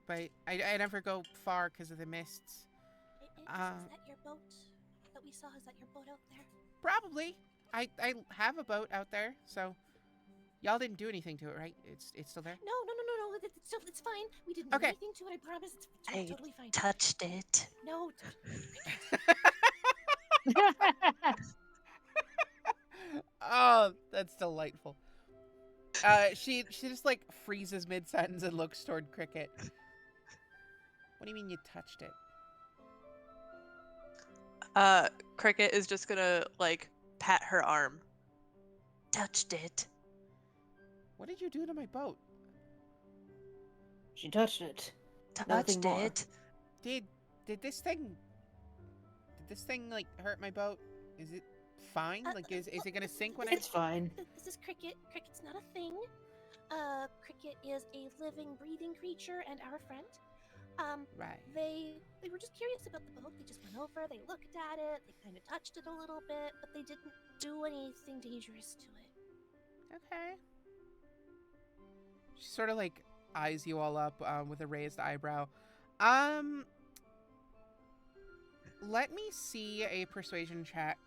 Speaker 1: but I never go far because of the mists.
Speaker 5: Is that your boat that we saw? Is that your boat out there?
Speaker 1: Probably. I have a boat out there, so y'all didn't do anything to it, right? It's still there?
Speaker 5: No. It's fine. We didn't do
Speaker 1: Okay.
Speaker 5: anything to it. I promise. It's
Speaker 2: I
Speaker 5: totally fine.
Speaker 2: touched it.
Speaker 5: No.
Speaker 1: Oh, that's delightful. She just like freezes mid sentence and looks toward Cricket. What do you mean you touched it?
Speaker 2: Cricket is just gonna like pat her arm. Touched it.
Speaker 1: What did you do to my boat?
Speaker 3: She touched it.
Speaker 2: Touched
Speaker 3: more.
Speaker 2: it.
Speaker 1: Did this thing like hurt my boat? Is it fine? Like is it gonna sink when
Speaker 3: It's fine.
Speaker 5: This is Cricket. Cricket's not a thing. Cricket is a living, breathing creature and our friend.
Speaker 1: Right.
Speaker 5: They were just curious about the boat. They just went over, they looked at it, they kind of touched it a little bit, but they didn't do anything dangerous to it.
Speaker 1: Okay. She sort of like eyes you all up with a raised eyebrow. Let me see a persuasion check.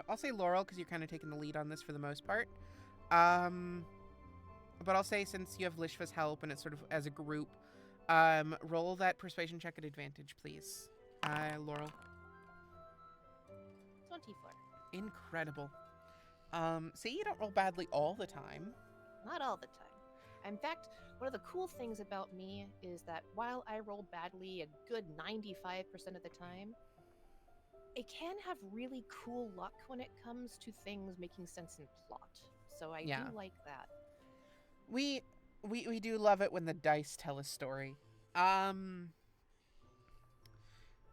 Speaker 1: I'll say Laurel because you're kind of taking the lead on this for the most part. But I'll say since you have Lishva's help and it's sort of as a group, roll that persuasion check at advantage, please. Laurel.
Speaker 5: 24.
Speaker 1: Incredible. See, you don't roll badly all the time.
Speaker 4: Not all the time. In fact, one of the cool things about me is that while I roll badly a good 95% of the time, I can have really cool luck when it comes to things making sense in plot. So I do like that.
Speaker 1: We do love it when the dice tell a story. And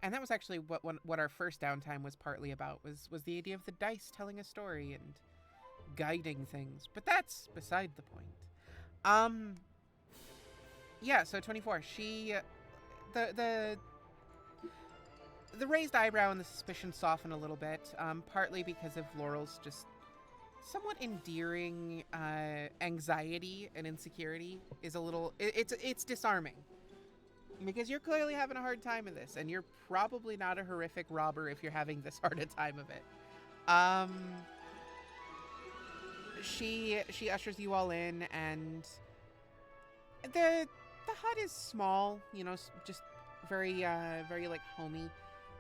Speaker 1: that was actually what our first downtime was partly about, was the idea of the dice telling a story and guiding things. But that's beside the point. Yeah, so 24. She the raised eyebrow and the suspicion soften a little bit, partly because of Laurel's just somewhat endearing anxiety and insecurity is a little it's disarming. Because you're clearly having a hard time of this, and you're probably not a horrific robber if you're having this hard a time of it. She ushers you all in, and the hut is small, you know, just very like homey.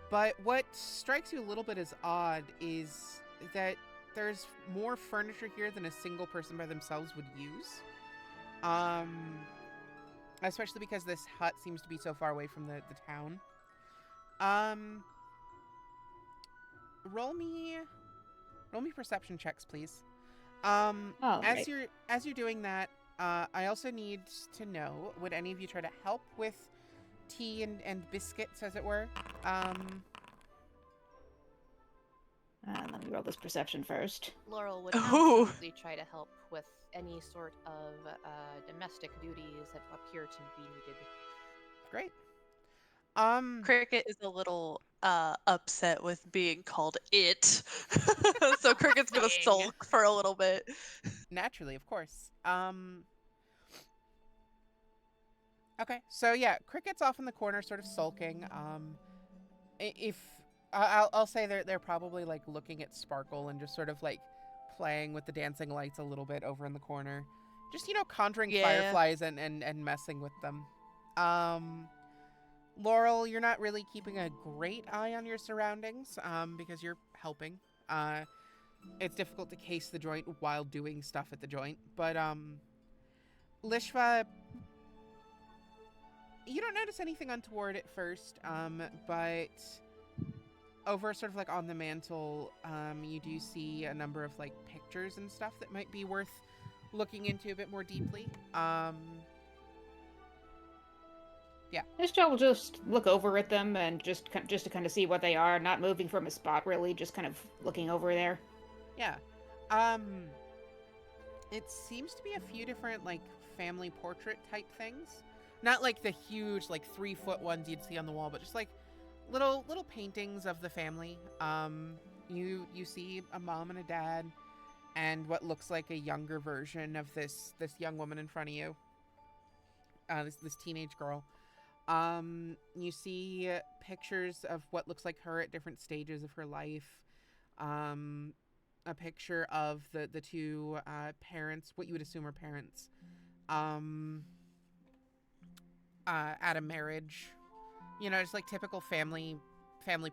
Speaker 1: But what strikes you a little bit as odd is that there's more furniture here than a single person by themselves would use. Especially because this hut seems to be so far away from the town. Roll me perception checks, please. As you're doing that, I also need to know, would any of you try to help with tea and biscuits, as it were?
Speaker 3: Let me roll this perception first.
Speaker 4: Laurel would absolutely try to help with any sort of domestic duties that appear to be needed.
Speaker 1: Great.
Speaker 2: Cricket is a little upset with being called it. So Cricket's gonna sulk for a little bit.
Speaker 1: Naturally, of course. Okay, so yeah, Cricket's off in the corner, sort of sulking. I'll say they're probably like looking at Sparkle and just sort of like playing with the dancing lights a little bit over in the corner, just conjuring fireflies and messing with them. Laurel, you're not really keeping a great eye on your surroundings because you're helping. It's difficult to case the joint while doing stuff at the joint, but Lishva, you don't notice anything untoward at first, but over sort of like on the mantle, you do see a number of like pictures and stuff that might be worth looking into a bit more deeply. Yeah.
Speaker 3: Ishtar will just look over at them and just to kind of see what they are, not moving from a spot really, just kind of looking over there.
Speaker 1: Yeah. It seems to be a few different like family portrait type things. Not like the huge like 3-foot ones you'd see on the wall, but just like little paintings of the family. You see a mom and a dad and what looks like a younger version of this young woman in front of you. This teenage girl. You see pictures of what looks like her at different stages of her life. A picture of the two parents, what you would assume are parents, at a marriage. You know, just like typical family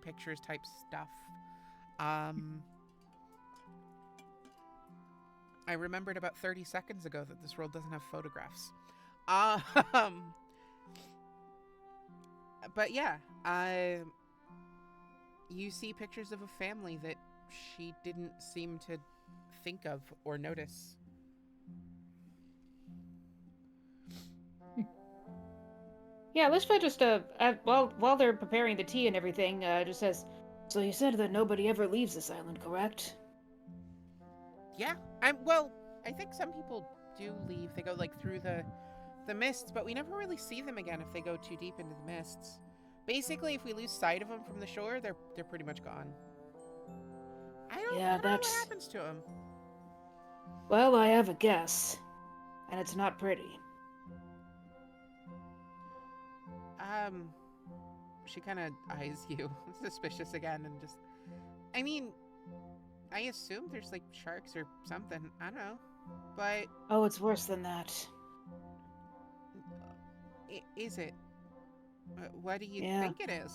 Speaker 1: pictures type stuff. I remembered about 30 seconds ago that this world doesn't have photographs. Um, but yeah, you see pictures of a family that she didn't seem to think of or notice.
Speaker 3: Yeah, Lishva just while they're preparing the tea and everything, just says, "So you said that nobody ever leaves this island, correct?"
Speaker 1: Yeah, I think some people do leave. They go like through the mists, but we never really see them again if they go too deep into the mists. Basically, if we lose sight of them from the shore, they're pretty much gone. I don't know what happens to them.
Speaker 3: Well, I have a guess, and it's not pretty.
Speaker 1: She kind of eyes you suspicious again and just. I mean, I assume there's like sharks or something. I don't know, but
Speaker 3: Oh, it's worse than that.
Speaker 1: Is it? What do you
Speaker 3: Yeah.
Speaker 1: think it is?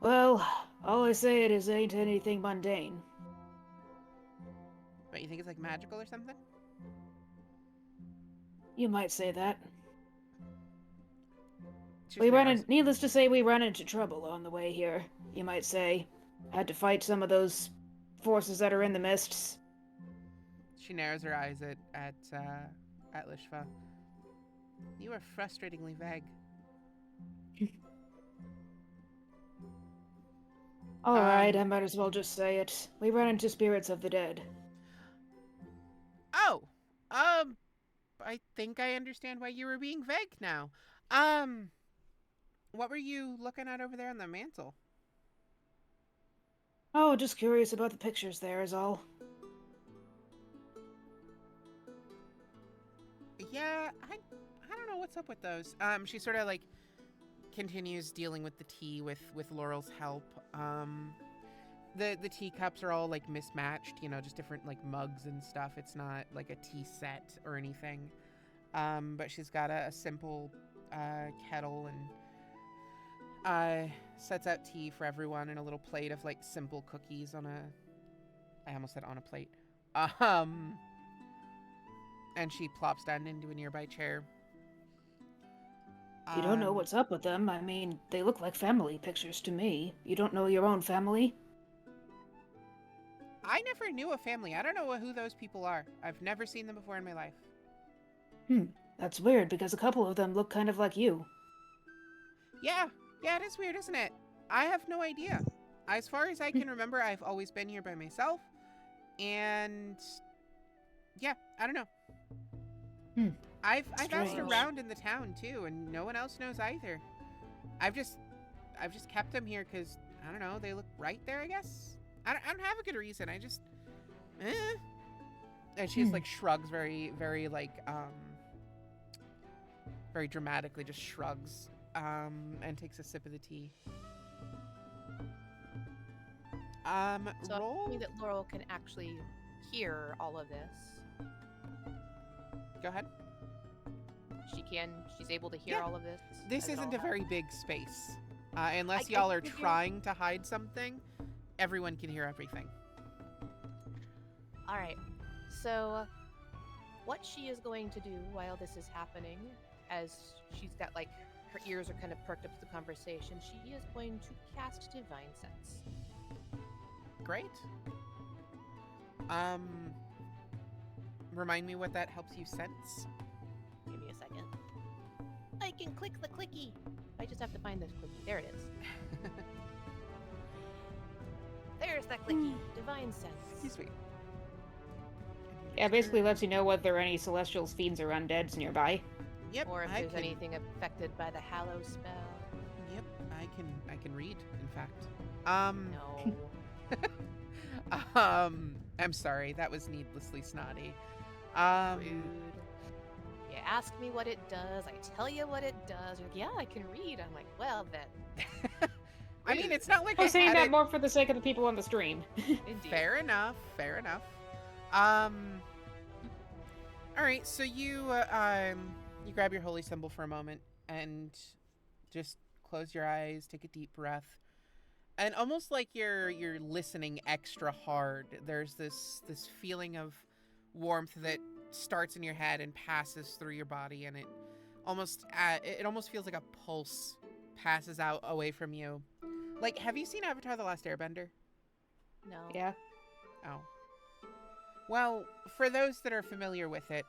Speaker 3: Well, all I say it is ain't anything mundane.
Speaker 1: But you think it's like magical or something?
Speaker 3: You might say that.
Speaker 1: Just narrows.
Speaker 3: Needless to say, we run into trouble on the way here, you might say. Had to fight some of those forces that are in the mists.
Speaker 1: She narrows her eyes at Lishva. You are frustratingly vague.
Speaker 3: Alright, I might as well just say it. We run into spirits of the dead.
Speaker 1: Oh! I think I understand why you were being vague now. What were you looking at over there on the mantle?
Speaker 3: Oh, just curious about the pictures there is all.
Speaker 1: Yeah, I don't know what's up with those. She sort of like continues dealing with the tea with Laurel's help. The teacups are all like mismatched, just different like mugs and stuff. It's not like a tea set or anything. But she's got a simple kettle and sets out tea for everyone and a little plate of like simple cookies on I almost said on a plate. And she plops down into a nearby chair.
Speaker 3: You don't know what's up with them. I mean, they look like family pictures to me. You don't know your own family?
Speaker 1: I never knew a family. I don't know who those people are. I've never seen them before in my life.
Speaker 3: That's weird, because a couple of them look kind of like you.
Speaker 1: Yeah, it is weird, isn't it? I have no idea. As far as I can remember, I've always been here by myself. And yeah, I don't know. I've asked around in the town too, and no one else knows either. I've just kept them here because I don't know. They look right there, I guess. I don't have a good reason. I just, And she just like shrugs very, very like very dramatically, just shrugs, and takes a sip of the tea.
Speaker 4: So
Speaker 1: Roll.
Speaker 4: I'm assuming that Laurel can actually hear all of this.
Speaker 1: Go ahead.
Speaker 4: She's able to hear all of this.
Speaker 1: This
Speaker 4: as it
Speaker 1: isn't
Speaker 4: all
Speaker 1: a very
Speaker 4: happens?
Speaker 1: big space. Unless
Speaker 4: I
Speaker 1: y'all are
Speaker 4: figure-
Speaker 1: trying to hide something, everyone can hear everything.
Speaker 4: All right. So, what she is going to do while this is happening, as she's got like her ears are kind of perked up to the conversation, she is going to cast Divine Sense.
Speaker 1: Great. Remind me what that helps you sense.
Speaker 4: Give me a second. I can click the clicky. I just have to find this clicky. There it is. There's that clicky. Divine Sense.
Speaker 1: Sweet.
Speaker 3: Yeah, basically lets you know whether any celestials, fiends, or undeads nearby.
Speaker 1: Yep.
Speaker 4: Or if
Speaker 1: I
Speaker 4: there's
Speaker 1: can,
Speaker 4: anything affected by the Hallow spell.
Speaker 1: Yep. I can read. In fact.
Speaker 4: No.
Speaker 1: I'm sorry. That was needlessly snotty.
Speaker 4: Rude. You ask me what it does, I tell you what it does. You're like, yeah, I can read. I'm like, well then.
Speaker 1: I mean, it's not like
Speaker 3: I was saying
Speaker 1: had
Speaker 3: that
Speaker 1: it-
Speaker 3: more for the sake of the people on the stream.
Speaker 4: Indeed.
Speaker 1: Fair enough. All right. So you grab your holy symbol for a moment and just close your eyes, take a deep breath, and almost like you're listening extra hard. There's this feeling of warmth that starts in your head and passes through your body, and it almost feels like a pulse passes out away from you. Like, have you seen Avatar: The Last Airbender?
Speaker 4: No.
Speaker 3: Yeah.
Speaker 1: Oh. Well, for those that are familiar with it,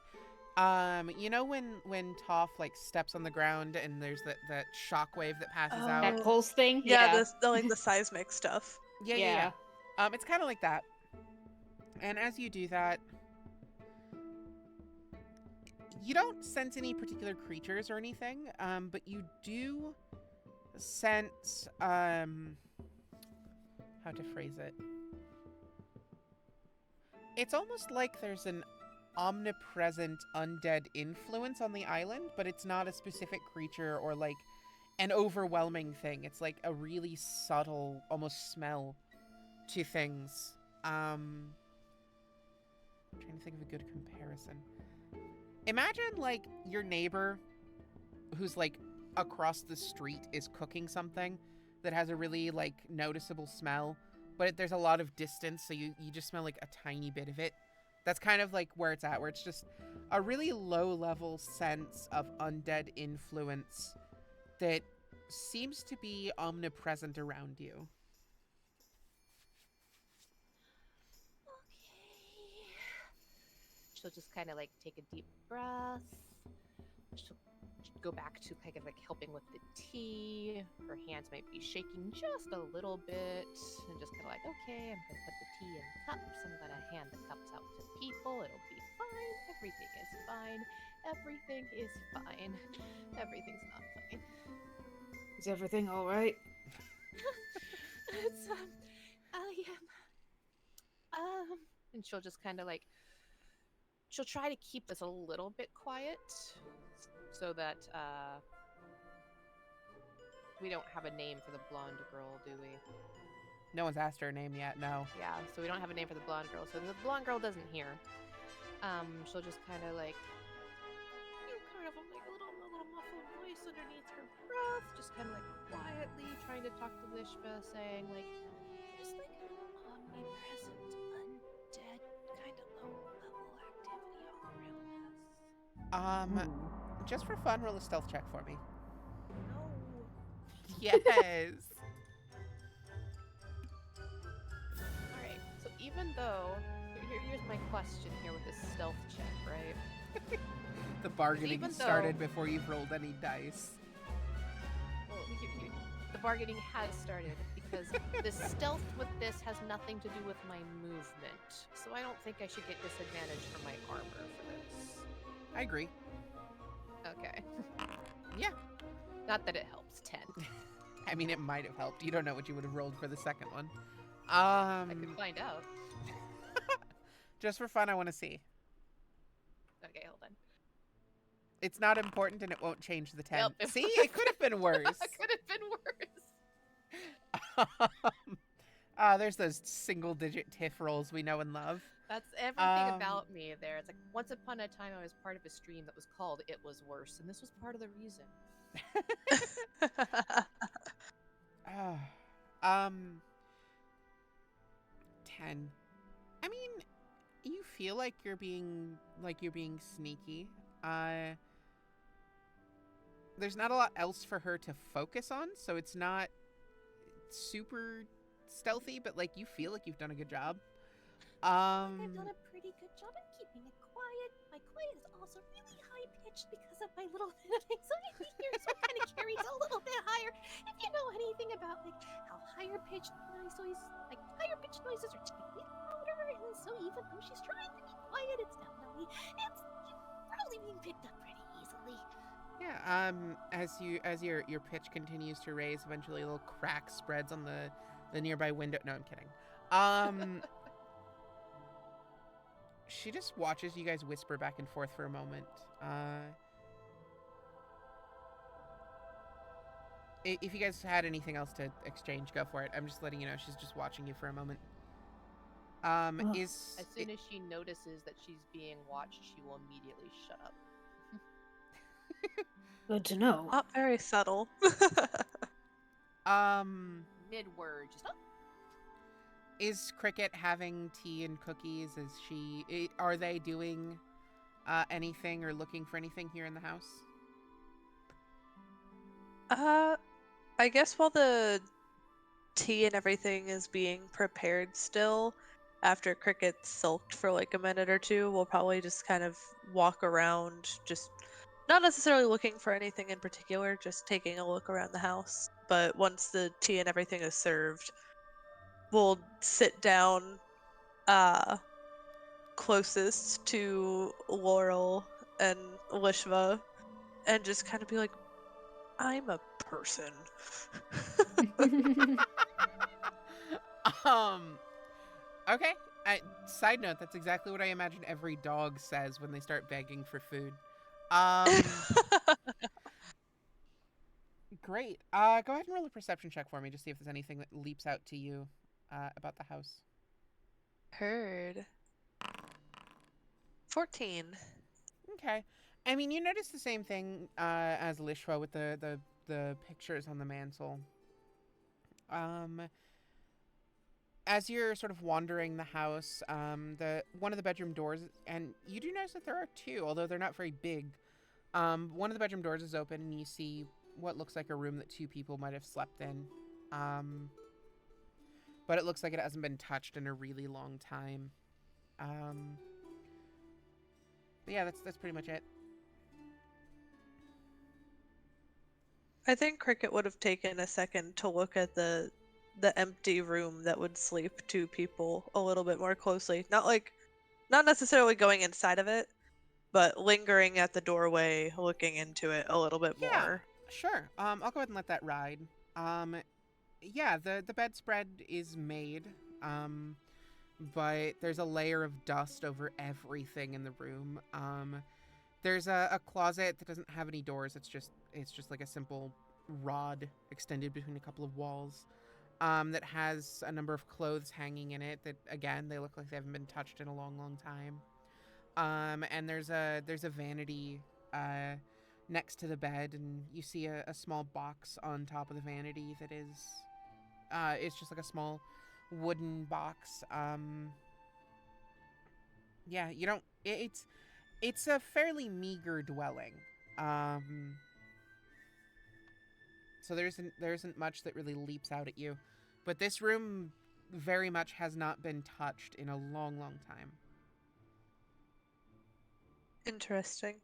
Speaker 1: you know when Toph like steps on the ground and there's that shockwave that passes out.
Speaker 3: That pulse thing?
Speaker 2: Yeah, the seismic stuff.
Speaker 1: Yeah. It's kind of like that. And as you do that, you don't sense any particular creatures or anything, but you do sense how to phrase it. It's almost like there's an omnipresent undead influence on the island, but it's not a specific creature or like an overwhelming thing. It's like a really subtle, almost smell to things. I'm trying to think of a good comparison. Imagine like your neighbor who's like across the street is cooking something that has a really like noticeable smell, but there's a lot of distance, so you just smell like a tiny bit of it. That's kind of like where it's at, where it's just a really low level sense of undead influence that seems to be omnipresent around you.
Speaker 4: Okay. She'll just kind of like take a deep breath. She'll go back to kind of like helping with the tea. Her hands might be shaking just a little bit, and just kind of like, okay, I'm gonna put the tea in cups. I'm gonna hand the cups out to people. It'll be fine. Everything is fine. Everything is fine. Everything's not fine.
Speaker 3: Is everything all right?
Speaker 4: It's and she'll just kind of like, she'll try to keep this a little bit quiet so that we don't have a name for the blonde girl, do we?
Speaker 1: No one's asked her name yet, no.
Speaker 4: Yeah, so we don't have a name for the blonde girl, so the blonde girl doesn't hear. She'll just kind of like, kind of like a little muffled voice underneath her breath, just kind of like quietly trying to talk to Lishva, saying like, there's like an omnipresent undead kind of low level activity all around us.
Speaker 1: Just for fun, roll a stealth check for me.
Speaker 4: No.
Speaker 1: Yes.
Speaker 4: Alright, so even though, here's my question here with this stealth check, right?
Speaker 1: The bargaining
Speaker 4: even
Speaker 1: started
Speaker 4: though-
Speaker 1: before you've rolled any dice.
Speaker 4: Well, the bargaining has started because the stealth with this has nothing to do with my movement. So I don't think I should get disadvantage for my armor for this.
Speaker 1: I agree.
Speaker 4: Okay.
Speaker 1: Yeah.
Speaker 4: Not that it helps. 10.
Speaker 1: I mean, it might have helped. You don't know what you would have rolled for the second one.
Speaker 4: I could find out.
Speaker 1: Just for fun, I want to see.
Speaker 4: Okay, hold on.
Speaker 1: It's not important and it won't change the 10.
Speaker 4: Yep.
Speaker 1: See? It could have been worse.
Speaker 4: It could have been worse.
Speaker 1: There's those single-digit TIFF rolls we know and love.
Speaker 4: That's everything about me there. It's like, once upon a time I was part of a stream that was called It Was Worse, and this was part of the reason.
Speaker 1: 10. I mean, you feel like you're being sneaky. There's not a lot else for her to focus on, so it's not super stealthy, but like you feel like you've done a good job.
Speaker 5: I've done a pretty good job at keeping it quiet. My quiet is also really high pitched because of my little bit of anxiety here, so it kind of carries a little bit higher. If you know anything about like how higher pitched noises are typically louder, and so even though she's trying to be quiet, it's probably being picked up pretty easily.
Speaker 1: Yeah. As your pitch continues to raise, eventually a little crack spreads on the nearby window. No, I'm kidding. She just watches you guys whisper back and forth for a moment. If you guys had anything else to exchange, go for it. I'm just letting you know she's just watching you for a moment.
Speaker 4: As soon as she notices that she's being watched, she will immediately shut up.
Speaker 3: Good to know.
Speaker 2: Not very subtle.
Speaker 4: mid-word, just, oh,
Speaker 1: Is Cricket having tea and cookies? Are they doing anything or looking for anything here in the house?
Speaker 2: I guess while the tea and everything is being prepared still, after Cricket sulked for like a minute or two, we'll probably just kind of walk around, just not necessarily looking for anything in particular, just taking a look around the house. But once the tea and everything is served, we'll sit down closest to Laurel and Lishva and just kind of be like, I'm a person.
Speaker 1: um. Okay. Side note: that's exactly what I imagine every dog says when they start begging for food. Um. Great. Go ahead and roll a perception check for me, just see if there's anything that leaps out to you about the house.
Speaker 2: Heard. 14.
Speaker 1: Okay. I mean, you notice the same thing as Lishwa with the pictures on the mantle. Um, as you're sort of wandering the house, the one of the bedroom doors, and you do notice that there are two, although they're not very big. One of the bedroom doors is open, and you see what looks like a room that two people might have slept in. But it looks like it hasn't been touched in a really long time. But yeah, that's pretty much it.
Speaker 2: I think Cricket would have taken a second to look at the empty room that would sleep two people a little bit more closely. Not necessarily going inside of it, but lingering at the doorway, looking into it a little bit
Speaker 1: Yeah,
Speaker 2: more.
Speaker 1: sure. I'll go ahead and let that ride. Yeah, the bedspread is made. But there's a layer of dust over everything in the room. There's a closet that doesn't have any doors. It's just like a simple rod extended between a couple of walls. That has a number of clothes hanging in it that again they look like they haven't been touched in a long, long time. And there's a vanity next to the bed, and you see a small box on top of the vanity that is it's just like a small wooden box. Yeah, you don't. It's a fairly meager dwelling. Um, so there isn't much that really leaps out at you, but this room very much has not been touched in a long, long time.
Speaker 2: Interesting.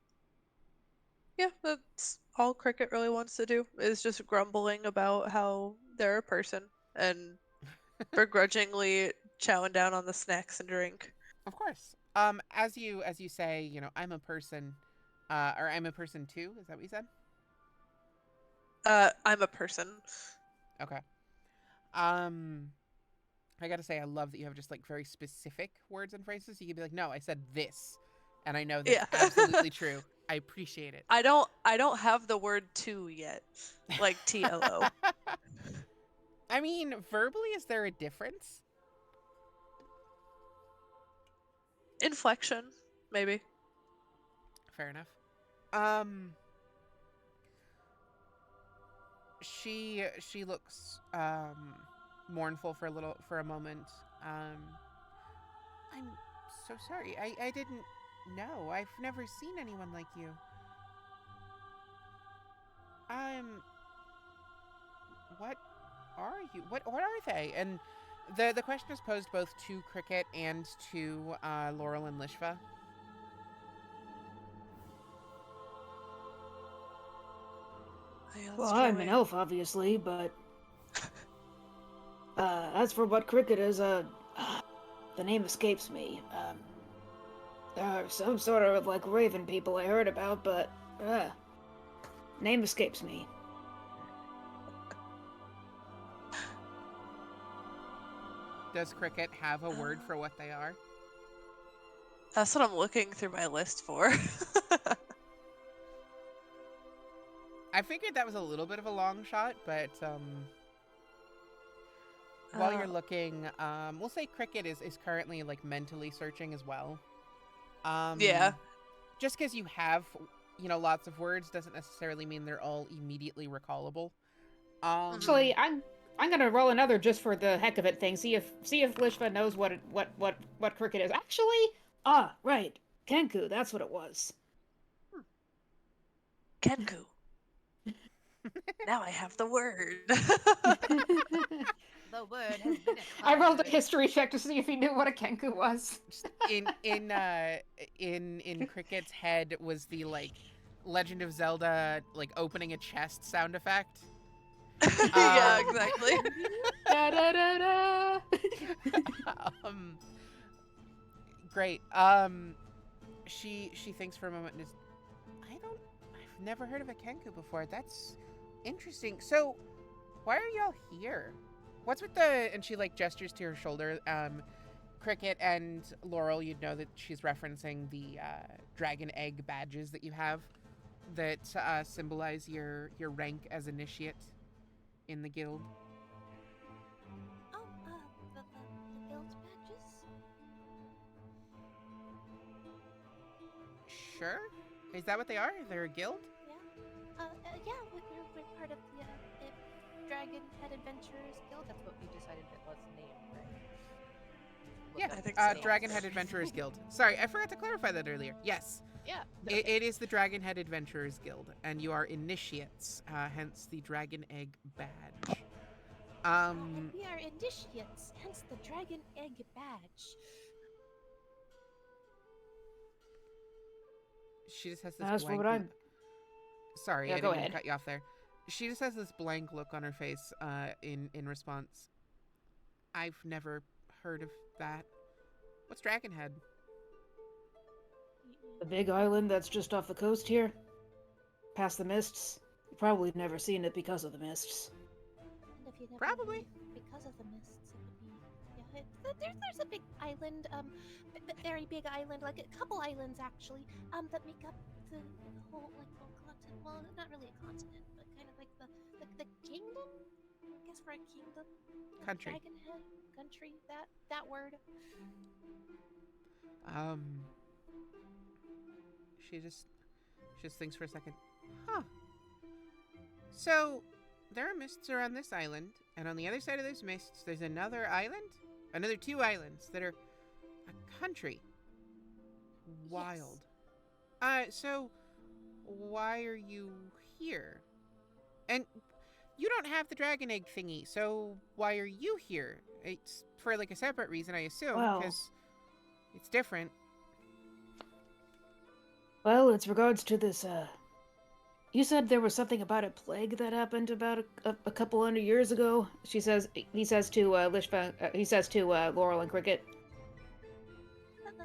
Speaker 2: Yeah, that's all Cricket really wants to do is just grumbling about how they're a person and begrudgingly chowing down on the snacks and drink.
Speaker 1: Of course. As you say, I'm a person, or I'm a person too. Is that what you said?
Speaker 2: I'm a person.
Speaker 1: Okay. Um, I gotta say, I love that you have just like very specific words and phrases. You can be like, "No, I said this," and I know that's
Speaker 2: Yeah.
Speaker 1: absolutely true. I appreciate it.
Speaker 2: I don't have the word to yet. Like TOO.
Speaker 1: I mean, verbally, is there a difference?
Speaker 2: Inflection, maybe.
Speaker 1: Fair enough. Um, she looks mournful for a moment. Um, I'm so sorry. I didn't know. I've never seen anyone like you. What are you? What are they? And the question is posed both to Cricket and to Laurel and Lishva.
Speaker 3: Well, I'm an elf, obviously, but as for what cricket is, the name escapes me. There are some sort of like raven people I heard about, but name escapes me.
Speaker 1: Does Cricket have a word for what they are?
Speaker 2: That's what I'm looking through my list for.
Speaker 1: I figured that was a little bit of a long shot, but while you're looking, we'll say Cricket is currently like mentally searching as well.
Speaker 2: Yeah.
Speaker 1: Just because you have, lots of words doesn't necessarily mean they're all immediately recallable.
Speaker 3: Actually, I'm gonna roll another just for the heck of it thing. See if Lishva knows what cricket is. Actually, right, Kenku. That's what it was.
Speaker 2: Kenku. Now I have the word.
Speaker 4: The word has been
Speaker 3: I rolled a
Speaker 4: acquired.
Speaker 3: history check to see if he knew what a Kenku was.
Speaker 1: Just in Cricket's head was the like Legend of Zelda like opening a chest sound effect.
Speaker 2: Yeah,
Speaker 1: Um,
Speaker 2: exactly.
Speaker 3: Da da da da.
Speaker 1: um, great. She thinks for a moment and is, I've never heard of a Kenku before. That's interesting. So, why are y'all here? What's with the? And she like gestures to her shoulder. Cricket and Laurel, you'd know that she's referencing the dragon egg badges that you have that symbolize your rank as initiate in the guild.
Speaker 5: Oh, the guild badges?
Speaker 1: Sure. Is that what they are? They're a guild?
Speaker 5: Yeah, we're part of the Dragon Head Adventurers Guild.
Speaker 4: That's what we decided it was named, right?
Speaker 1: Yeah,
Speaker 2: I think so.
Speaker 1: Dragonhead Adventurers Guild. Sorry, I forgot to clarify that earlier. Yes,
Speaker 4: Yeah.
Speaker 1: it is the Dragonhead Adventurers Guild, and you are initiates, hence the Dragon Egg badge.
Speaker 5: And we are initiates, hence the Dragon Egg badge.
Speaker 1: She just has this
Speaker 3: As for
Speaker 1: blank.
Speaker 3: what I'm.
Speaker 1: Sorry,
Speaker 3: Yeah,
Speaker 1: I
Speaker 3: go
Speaker 1: didn't mean to
Speaker 3: ahead.
Speaker 1: cut you off there. She just has this blank look on her face. In response, I've never heard of that. What's Dragonhead?
Speaker 3: The big island that's just off the coast here, past the mists. You've probably never seen it because of the mists.
Speaker 5: And if you never
Speaker 1: Probably.
Speaker 5: leave because of the mists, it would be there's a big island, very big island, like a couple islands actually, that make up the whole like whole continent. Well, not really a continent, but kind of like the kingdom. I guess for a kingdom.
Speaker 1: Country.
Speaker 5: Dragonhead country. That word.
Speaker 1: She just thinks for a second. Huh. So, there are mists around this island, and on the other side of those mists, there's another island? Another two islands that are a country. Wild. So, why are you here? And you don't have the dragon egg thingy, so why are you here? It's for like a separate reason, I assume,
Speaker 3: Well-
Speaker 1: because it's different.
Speaker 3: Well, it's regards to this. You said there was something about a plague that happened about a couple hundred years ago. He says to Lishva. He says to Laurel and Cricket.
Speaker 5: That's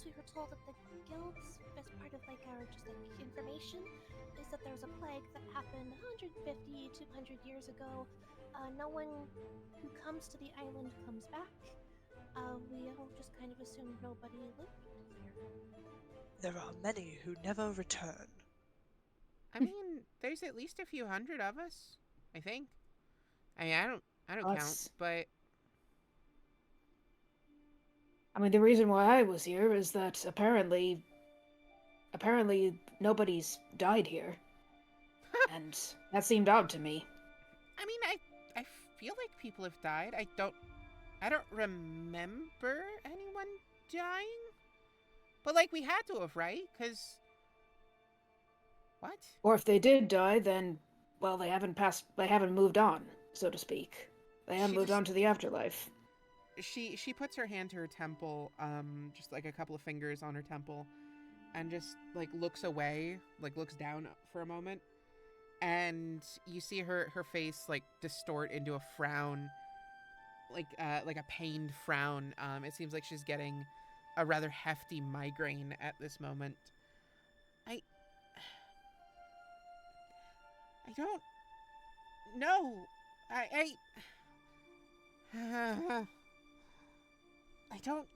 Speaker 5: we were told at the guilds as part of like our just like information is that there's a plague that happened 150, 200 years ago. No one who comes to the island comes back. We all just kind of assumed nobody lived here.
Speaker 2: There are many who never return.
Speaker 1: I mean, there's at least a few hundred of us, I think. I mean, I don't count,
Speaker 3: That's-
Speaker 1: but
Speaker 3: I mean, the reason why I was here is that apparently nobody's died here, and that seemed odd to me.
Speaker 1: I mean, I feel like people have died. I don't remember anyone dying. But like we had to have, right? Cuz what?
Speaker 3: Or if they did die, then well, they haven't moved on, so to speak. They haven't
Speaker 1: She
Speaker 3: moved
Speaker 1: just-
Speaker 3: on to the afterlife.
Speaker 1: She puts her hand to her temple, just like a couple of fingers on her temple, and just like looks away, like looks down for a moment, and you see her face like distort into a frown, like a pained frown. It seems like she's getting a rather hefty migraine at this moment. I don't know. I don't.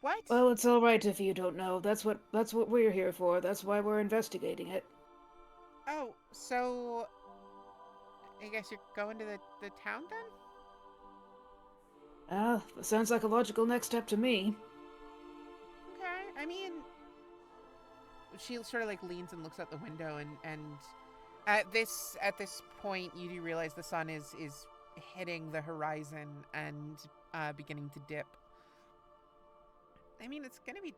Speaker 1: What?
Speaker 3: Well, it's all right if you don't know. That's what we're here for. That's why we're investigating it.
Speaker 1: Oh, so I guess you're going to the town then?
Speaker 3: That sounds like a logical next step to me.
Speaker 1: Okay. I mean, she sort of like leans and looks out the window, and At this point, you do realize the sun is hitting the horizon and beginning to dip. I mean, it's gonna be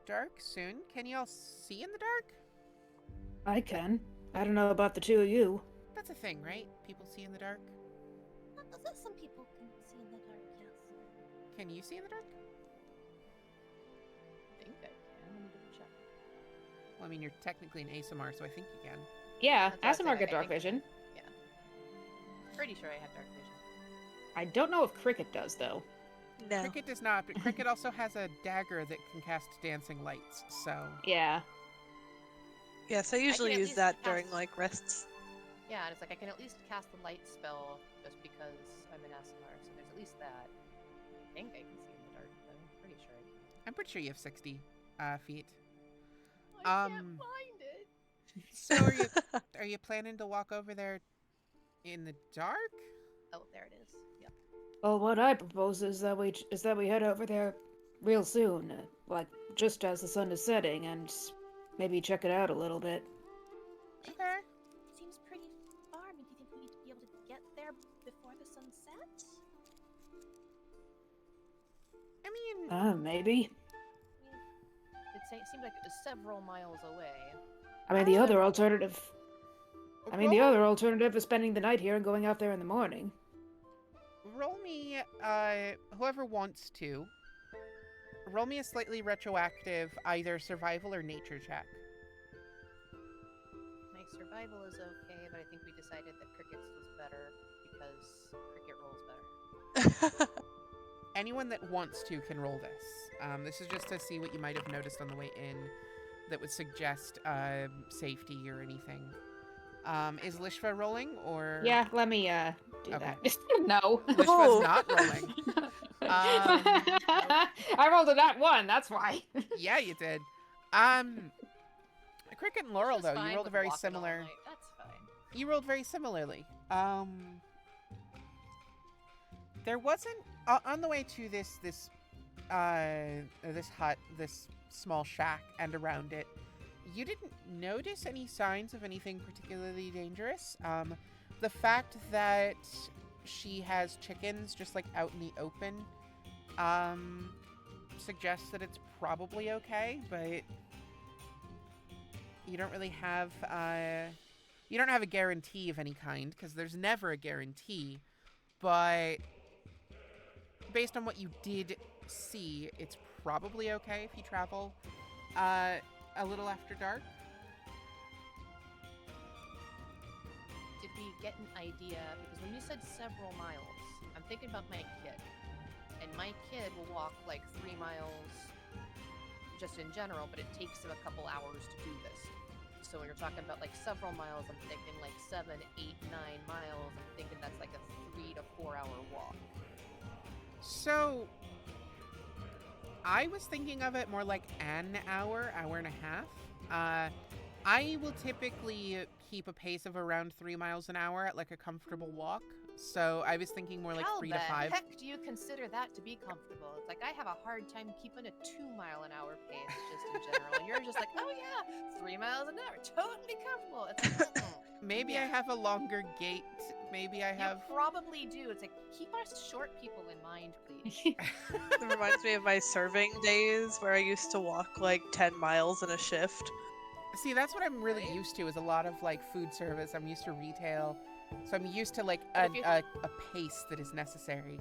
Speaker 1: dark soon. Can you all see in the dark?
Speaker 3: I can. I don't know about the two of you.
Speaker 1: That's a thing, right? People see in the dark.
Speaker 5: Some people can see in the dark, yes.
Speaker 1: Can you see in the dark?
Speaker 4: I think I can. Let me double check.
Speaker 1: Well, I mean, you're technically an ASMR, so I think you can.
Speaker 3: Yeah,
Speaker 4: That's what I
Speaker 3: Asimar
Speaker 4: say,
Speaker 3: get
Speaker 4: I
Speaker 3: dark
Speaker 4: think-
Speaker 3: vision.
Speaker 4: Pretty sure I have dark vision.
Speaker 3: I don't know if Cricket does, though.
Speaker 2: No.
Speaker 1: Cricket does not, but Cricket also has a dagger that can cast dancing lights, so...
Speaker 3: Yeah.
Speaker 2: Yes, I usually
Speaker 4: at
Speaker 2: use
Speaker 4: least
Speaker 2: that during
Speaker 4: cast-
Speaker 2: like rests.
Speaker 4: Yeah, and it's like I can at least cast the light spell just because I'm an SMR, so there's at least that. I think I can see in the dark, though. Pretty sure I can.
Speaker 1: I'm pretty sure you have 60 feet.
Speaker 4: I
Speaker 1: Um,
Speaker 4: can't find it.
Speaker 1: So are you planning to walk over there in the dark?
Speaker 4: Oh, there it is. Yep.
Speaker 3: Well, what I propose is that we head over there real soon, like just as the sun is setting, and maybe check it out a little bit.
Speaker 1: Okay.
Speaker 5: It seems pretty far. I mean, do you think we need to be able to get there before the sun sets?
Speaker 1: I mean,
Speaker 3: Maybe.
Speaker 4: It seemed like it was several miles away.
Speaker 3: I mean, the
Speaker 1: Ah.
Speaker 3: other alternative.
Speaker 1: roll,
Speaker 3: The other alternative is spending the night here and going out there in the morning.
Speaker 1: roll me, whoever wants to, roll me a slightly retroactive either survival or nature check.
Speaker 4: My survival is okay, but I think we decided that Cricket's was better because Cricket rolls better.
Speaker 1: Anyone that wants to can roll this. This is just to see what you might have noticed on the way in that would suggest safety or anything. Is Lishva rolling or?
Speaker 3: Yeah, let me do
Speaker 1: Okay.
Speaker 3: that. No.
Speaker 1: Lishva's
Speaker 2: No.
Speaker 1: not rolling.
Speaker 3: I rolled a nat 1. That's why.
Speaker 1: Yeah, you did. Cricket and Laurel
Speaker 4: She's
Speaker 1: though,
Speaker 4: fine
Speaker 1: you rolled
Speaker 4: with
Speaker 1: very
Speaker 4: walking all
Speaker 1: similar.
Speaker 4: night. That's fine.
Speaker 1: You rolled very similarly. There wasn't on the way to this hut, this small shack, and around it. You didn't notice any signs of anything particularly dangerous. The fact that she has chickens just like out in the open, suggests that it's probably okay, but you don't really have you don't have a guarantee of any kind because there's never a guarantee, but based on what you did see, it's probably okay if you travel a little after dark.
Speaker 4: Did we get an idea? Because when you said several miles, I'm thinking about my kid. And my kid will walk like 3 miles just in general, but it takes him a couple hours to do this. So when you're talking about like several miles, I'm thinking like 7, 8, 9 miles. I'm thinking that's like a 3 to 4 hour walk.
Speaker 1: So I was thinking of it more like an hour and a half. I will typically keep a pace of around 3 miles an hour at like a comfortable walk. So I was thinking more like
Speaker 4: How
Speaker 1: 3
Speaker 4: the
Speaker 1: to 5.
Speaker 4: heck do you consider that to be comfortable? It's like I have a hard time keeping a 2 mile an hour pace just in general. And you're just like, oh yeah, 3 miles an hour, totally comfortable. It's like,
Speaker 1: Maybe I
Speaker 4: Yeah.
Speaker 1: have a longer gait. Maybe I have.
Speaker 4: You probably do. It's like keep us short people in mind, please.
Speaker 2: It reminds me of my serving days where I used to walk like 10 miles in a shift.
Speaker 1: See, that's what I'm really
Speaker 4: Right?
Speaker 1: used to is a lot of like food service. I'm used to retail. So I'm used to like
Speaker 4: But if you-
Speaker 1: a pace that is necessary.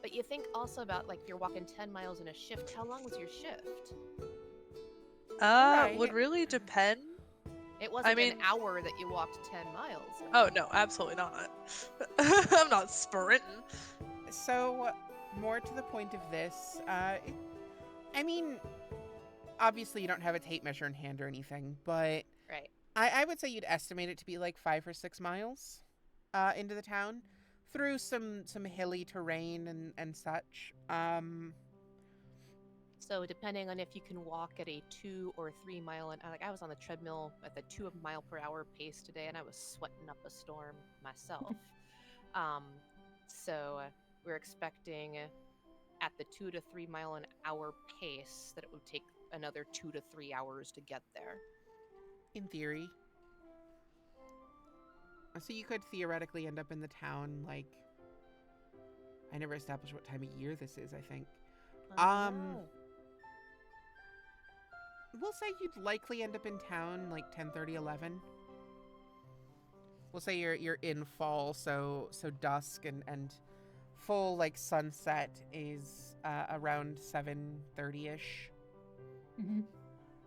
Speaker 4: But you think also about like you're walking 10 miles in a shift. How long was your shift?
Speaker 1: Right.
Speaker 2: Would really depend.
Speaker 4: It wasn't
Speaker 2: mean-
Speaker 4: an hour that you walked 10 miles.
Speaker 2: Oh no, absolutely not. I'm not sprinting.
Speaker 1: So, more to the point of this, I mean, obviously you don't have a tape measure in hand or anything, but
Speaker 4: Right.
Speaker 1: I would say you'd estimate it to be like 5 or 6 miles into the town through some hilly terrain and such.
Speaker 4: So depending on if you can walk at a 2 or 3 mile an hour, like I was on the treadmill at the 2 mile per hour pace today, and I was sweating up a storm myself. So we're expecting at the 2 to 3 mile an hour pace that it would take another 2 to 3 hours to get there.
Speaker 1: In theory. So you could theoretically end up in the town, like... I never established what time of year this is, I think.
Speaker 5: Oh.
Speaker 1: We'll say you'd likely end up in town, like 10:30, 11. We'll say you're in fall, so dusk and full, like, sunset is around 7:30-ish.
Speaker 3: Mm-hmm.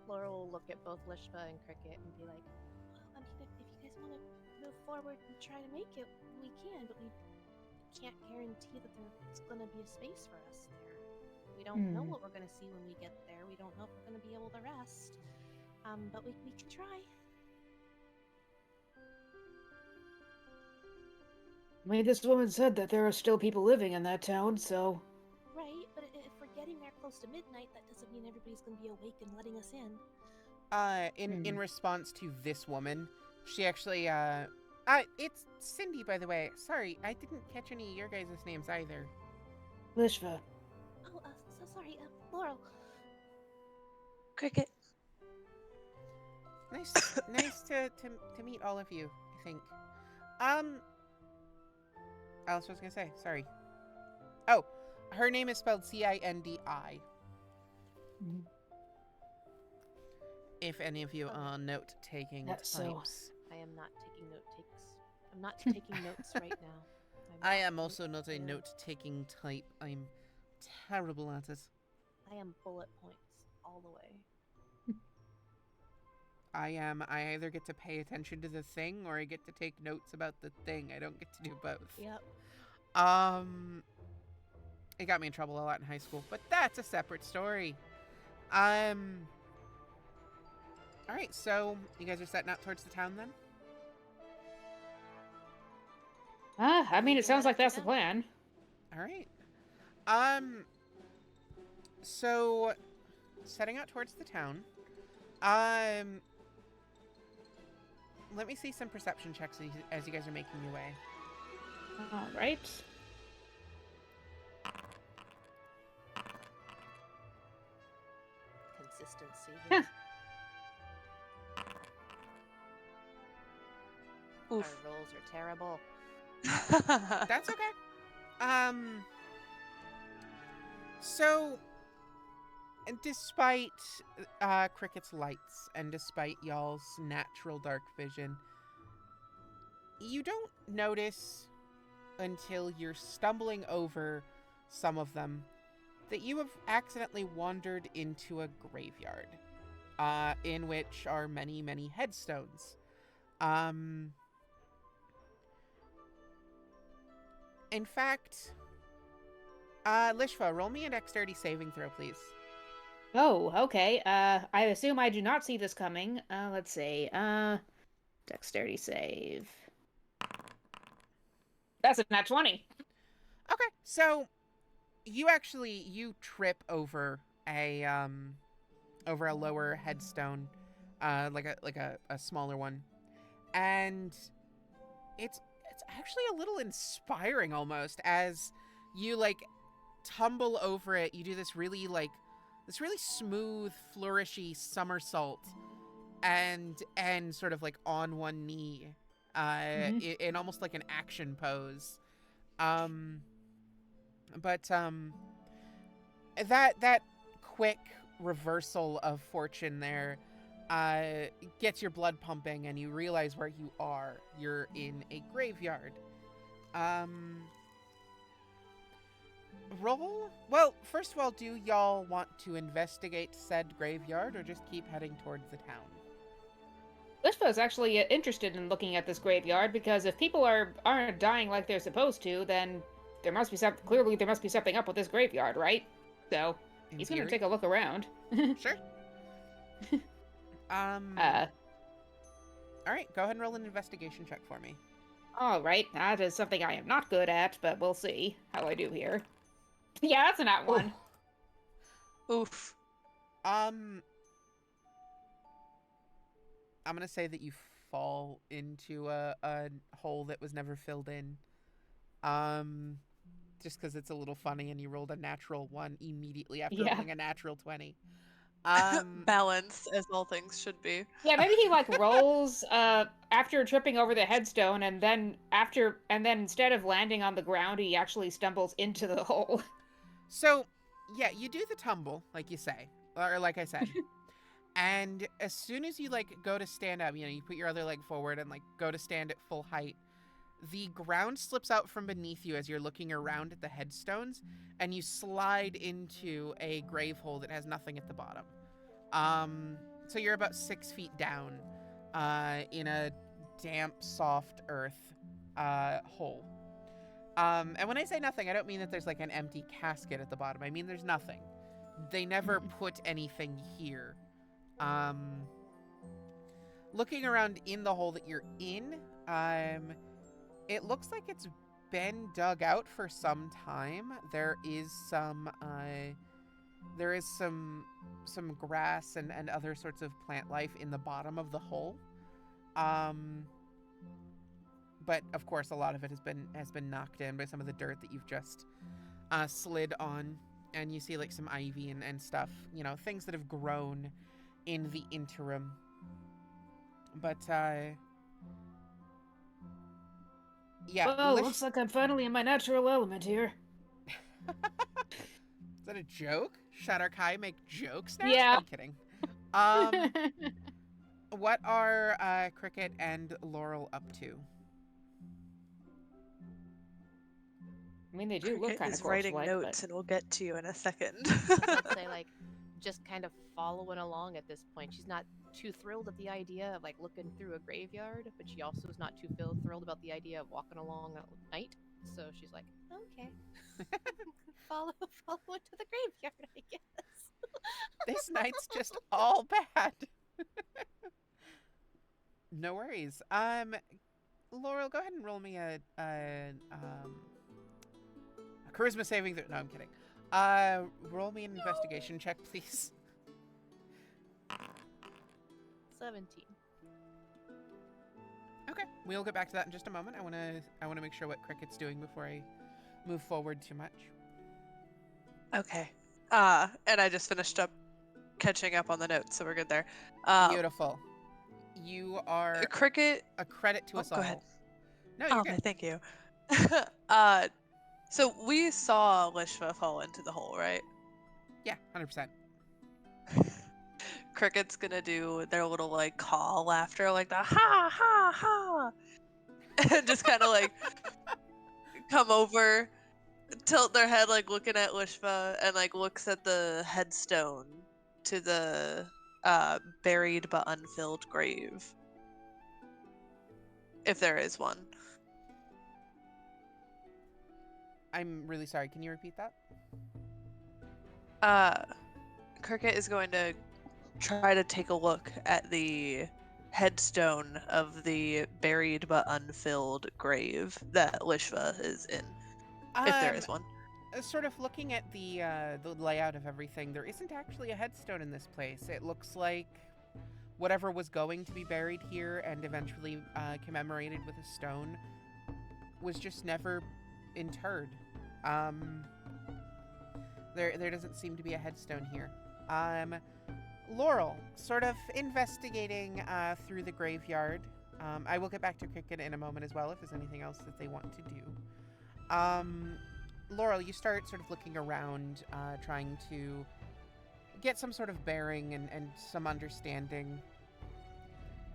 Speaker 5: Laura will look at both Lishva and Cricket and be like, well, I mean, if you guys want to move forward and try to make it, we can, but we can't guarantee that there's going to be a space for us there. We don't know what we're going to see when we get there. We don't know if we're going to be able to rest. But we can try.
Speaker 3: I mean, this woman said that there are still people living in that town, so...
Speaker 5: Right, but if we're getting there close to midnight, that doesn't mean everybody's going to be awake and letting us in.
Speaker 1: In response to this woman, she actually, it's Cindy, by the way. Sorry, I didn't catch any of your guys' names either.
Speaker 3: Lishva.
Speaker 5: Oh, so sorry, Laurel.
Speaker 2: Cricket.
Speaker 1: Nice to meet all of you, I think. Else was gonna say, sorry. Oh, her name is spelled Cindi.
Speaker 3: Mm-hmm.
Speaker 1: If any of you are note-taking types.
Speaker 3: So.
Speaker 5: I am not taking note takes. I'm not taking notes right now.
Speaker 1: I am also not a note-taking type. I'm terrible at it.
Speaker 5: I am bullet points all the way.
Speaker 1: I either get to pay attention to the thing or I get to take notes about the thing. I don't get to do both.
Speaker 5: Yep.
Speaker 1: It got me in trouble a lot in high school, but that's a separate story. All right, so you guys are setting out towards the town then?
Speaker 3: I mean, it sounds like that's the plan.
Speaker 1: All right. So setting out towards the town. Let me see some perception checks as you guys are making your way.
Speaker 3: All right.
Speaker 5: Consistency.
Speaker 3: Huh.
Speaker 5: Our
Speaker 2: Oof.
Speaker 5: rolls are terrible.
Speaker 1: That's okay. So, despite Cricket's lights and despite y'all's natural dark vision, you don't notice until you're stumbling over some of them that you have accidentally wandered into a graveyard, in which are many, many headstones. In fact, Lishva, roll me a dexterity saving throw, please.
Speaker 3: Oh, okay. I assume I do not see this coming. Let's see. Dexterity save. That's a nat 20.
Speaker 1: Okay, so you trip over a lower headstone, like a smaller one, and it's actually a little inspiring almost as you tumble over it. You do this really smooth, flourishy somersault and sort of on one knee, in almost like an action pose. But that quick reversal of fortune there gets your blood pumping, and you realize where you are. You're in a graveyard. Roll? Well, first of all, do y'all want to investigate said graveyard or just keep heading towards the town?
Speaker 3: Lishva is actually interested in looking at this graveyard because if people aren't dying like they're supposed to, then there must be something up with this graveyard, right? So he's gonna take a look around.
Speaker 1: Sure. All right, go ahead and roll an investigation check for me.
Speaker 3: All right, that is something I am not good at, but we'll see how I do here. Yeah, that's a nat 1.
Speaker 2: Oof.
Speaker 1: I'm gonna say that you fall into a hole that was never filled in. Just because it's a little funny, and you rolled a natural 1 immediately after rolling a natural 20.
Speaker 2: Balanced as all things should be.
Speaker 3: Yeah, maybe he like rolls after tripping over the headstone, and then instead of landing on the ground, he actually stumbles into the hole.
Speaker 1: So, yeah, you do the tumble, like you say, or like I said. And as soon as you like go to stand up, you put your other leg forward and like go to stand at full height, the ground slips out from beneath you as you're looking around at the headstones, and you slide into a grave hole that has nothing at the bottom. So you're about 6 feet down, in a damp, soft earth, hole. And when I say nothing, I don't mean that there's like an empty casket at the bottom. I mean there's nothing. They never put anything here. Looking around in the hole that you're in, it looks like it's been dug out for some time. There is some grass and other sorts of plant life in the bottom of the hole. But of course, a lot of it has been knocked in by some of the dirt that you've just slid on, and you see like some ivy and stuff. Things that have grown in the interim. But yeah.
Speaker 3: Well, looks like I'm finally in my natural element here.
Speaker 1: Is that a joke? Shadow Kai make jokes now?
Speaker 3: Yeah.
Speaker 1: I'm kidding. What are Cricket and Laurel up to?
Speaker 3: I mean, they do look
Speaker 2: Cricket
Speaker 3: kind of
Speaker 2: is writing
Speaker 3: corpse-like,
Speaker 2: notes,
Speaker 3: but...
Speaker 2: and we'll get to you in a second.
Speaker 4: I'd say like just kind of following along at this point. She's not too thrilled at the idea of like looking through a graveyard, but she also is not too thrilled about the idea of walking along at night. So she's like, okay, follow into the graveyard, I guess.
Speaker 1: This night's just all bad. No worries. Laurel, go ahead and roll me a charisma saving. No, I'm kidding. Roll me an investigation check, please.
Speaker 4: 17.
Speaker 1: Okay, we'll get back to that in just a moment. I wanna make sure what Cricket's doing before I move forward too much.
Speaker 2: Okay. And I just finished up catching up on the notes, so we're good there.
Speaker 1: Beautiful. You are
Speaker 2: Cricket.
Speaker 1: a credit to us all.
Speaker 2: Go ahead.
Speaker 1: No, you're
Speaker 2: Okay,
Speaker 1: good.
Speaker 2: thank you. So we saw Lishva fall into the hole, right?
Speaker 1: Yeah, 100%.
Speaker 2: Cricket's gonna do their little like caw laughter, like the ha ha ha, and just kind of like come over, tilt their head like looking at Lishva, and like looks at the headstone to the buried but unfilled grave, if there is one.
Speaker 1: I'm really sorry. Can you repeat that?
Speaker 2: Cricket is going to try to take a look at the headstone of the buried but unfilled grave that Lishva is in, if there is one.
Speaker 1: Sort of looking at the layout of everything, there isn't actually a headstone in this place. It looks like whatever was going to be buried here and eventually commemorated with a stone was just never interred. There doesn't seem to be a headstone here. Laurel, sort of investigating through the graveyard. I will get back to Cricket in a moment as well if there's anything else that they want to do. Laurel, you start sort of looking around, trying to get some sort of bearing and some understanding.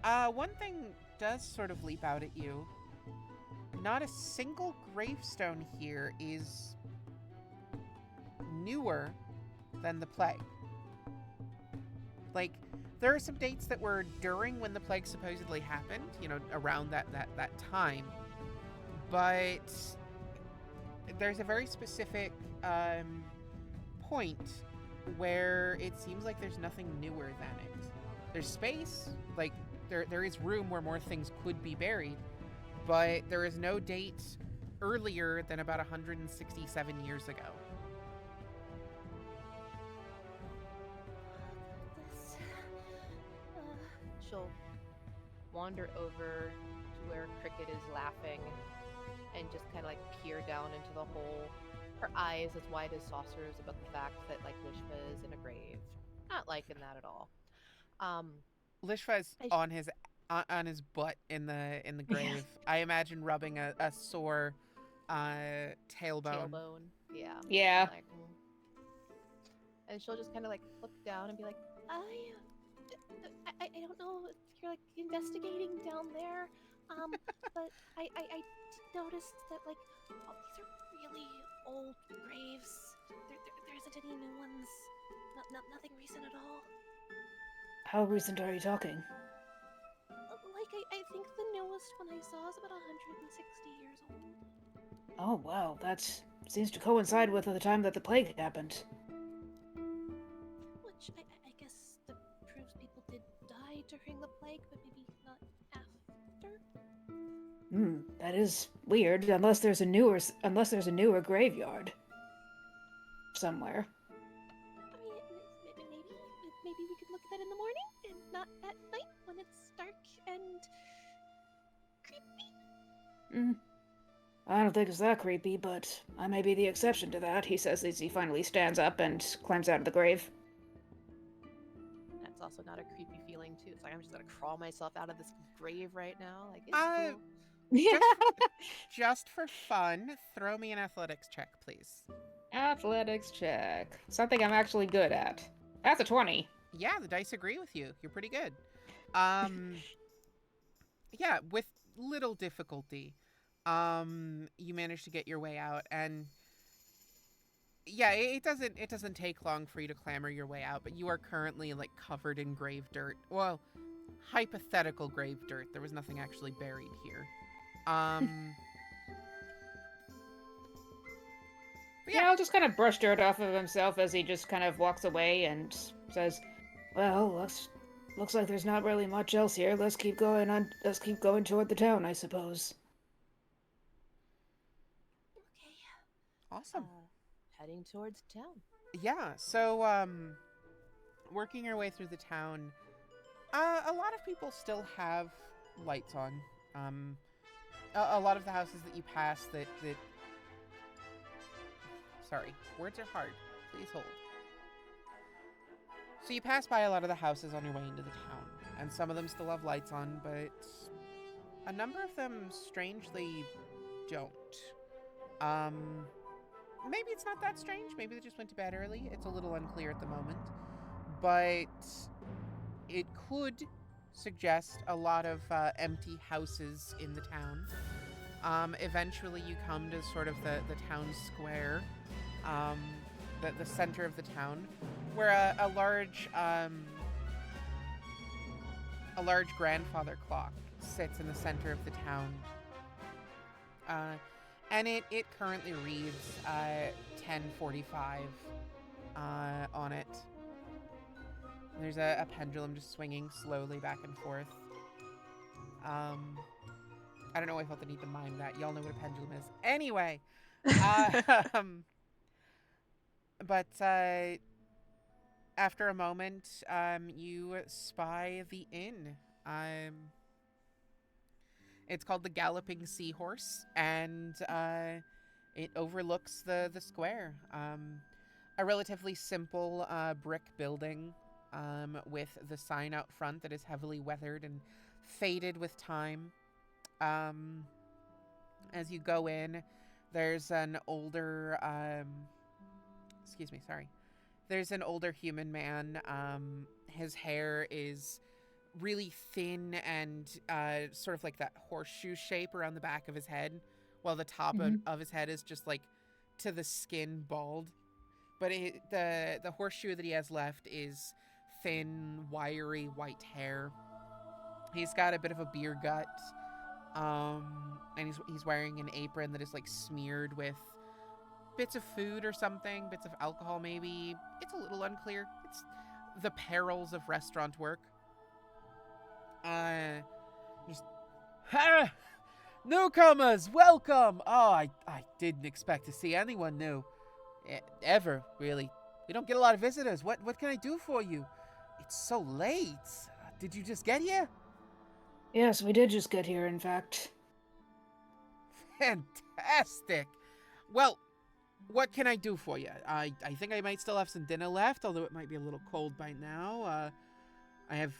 Speaker 1: One thing does sort of leap out at you. Not a single gravestone here is newer than the plague. Like, there are some dates that were during when the plague supposedly happened, around that time. But there's a very specific point where it seems like there's nothing newer than it. There's space, like there is room where more things could be buried, but there is no date earlier than about 167 years ago.
Speaker 4: She'll wander over to where Cricket is laughing and just kind of like peer down into the hole. Her eyes as wide as saucers about the fact that like Lishva is in a grave. Not liking that at all. Um,
Speaker 1: Lishva's
Speaker 4: I
Speaker 1: on his butt in the
Speaker 3: Yeah.
Speaker 1: grave. I imagine rubbing a sore tailbone.
Speaker 4: tailbone. Yeah.
Speaker 3: Yeah.
Speaker 4: Like, and she'll just kind of like look down and be like, I don't know if you're like investigating down there, but I did notice that like these are really old graves. There isn't any new ones. Nothing recent at all.
Speaker 3: How recent are you talking?
Speaker 4: Like I think the newest one I saw is about 160 years old.
Speaker 3: Oh, wow, that seems to coincide with the time that the plague happened.
Speaker 4: Which I guess that proves people did die during the plague, but maybe not after.
Speaker 3: That is weird. Unless there's a newer graveyard somewhere.
Speaker 4: I mean, maybe we could look at that in the morning and not at night when it's dark and creepy.
Speaker 3: Hmm. I don't think it's that creepy, but I may be the exception to that, he says as he finally stands up and climbs out of the grave.
Speaker 4: That's also not a creepy feeling too. It's like I'm just gonna crawl myself out of this grave right now. Like it's
Speaker 1: Uh,
Speaker 4: cool.
Speaker 3: Yeah.
Speaker 1: Just for fun, throw me an athletics check, please.
Speaker 3: Athletics check. Something I'm actually good at. That's a 20.
Speaker 1: Yeah, the dice agree with you. You're pretty good. Um, yeah, with little difficulty, you manage to get your way out, and yeah, it doesn't take long for you to clamber your way out, but you are currently like covered in grave dirt. Well, hypothetical grave dirt. There was nothing actually buried here. But
Speaker 3: Yeah, I'll just kind of brush dirt off of himself as he just kind of walks away and says, "Well, looks like there's not really much else here. Let's keep going on. Let's keep going toward the town, I suppose."
Speaker 4: Okay.
Speaker 1: awesome.
Speaker 4: Heading towards town.
Speaker 1: Yeah, so working your way through the town, a lot of people still have lights on. A lot of the houses that you pass that sorry, words are hard. Please hold. So you pass by a lot of the houses on your way into the town, and some of them still have lights on, but a number of them strangely don't. Maybe it's not that strange. Maybe they just went to bed early. It's a little unclear at the moment. But it could suggest a lot of empty houses in the town. Eventually you come to sort of the town square, the center of the town, where a large grandfather clock sits in the center of the town. And it currently reads 10:45 on it. There's a pendulum just swinging slowly back and forth. I don't know why I felt the need to mime that. Y'all know what a pendulum is. Anyway, but after a moment, you spy the inn. It's called the Galloping Seahorse, and it overlooks the square. A relatively simple brick building with the sign out front that is heavily weathered and faded with time. As you go in, there's an older, there's an older human man. His hair is really thin and sort of like that horseshoe shape around the back of his head, while the top of his head is just like to the skin bald. But the horseshoe that he has left is thin, wiry white hair. He's got a bit of a beer gut, and he's wearing an apron that is like smeared with bits of food or something, bits of alcohol maybe. It's a little unclear. It's the perils of restaurant work. Just, ha! Newcomers, welcome! Oh, I didn't expect to see anyone new. Ever, really. We don't get a lot of visitors. What can I do for you? It's so late. Did you just get here?
Speaker 3: Yes, we did just get here, in fact.
Speaker 1: Fantastic. Well, what can I do for you? I think I might still have some dinner left, although it might be a little cold by now. I have,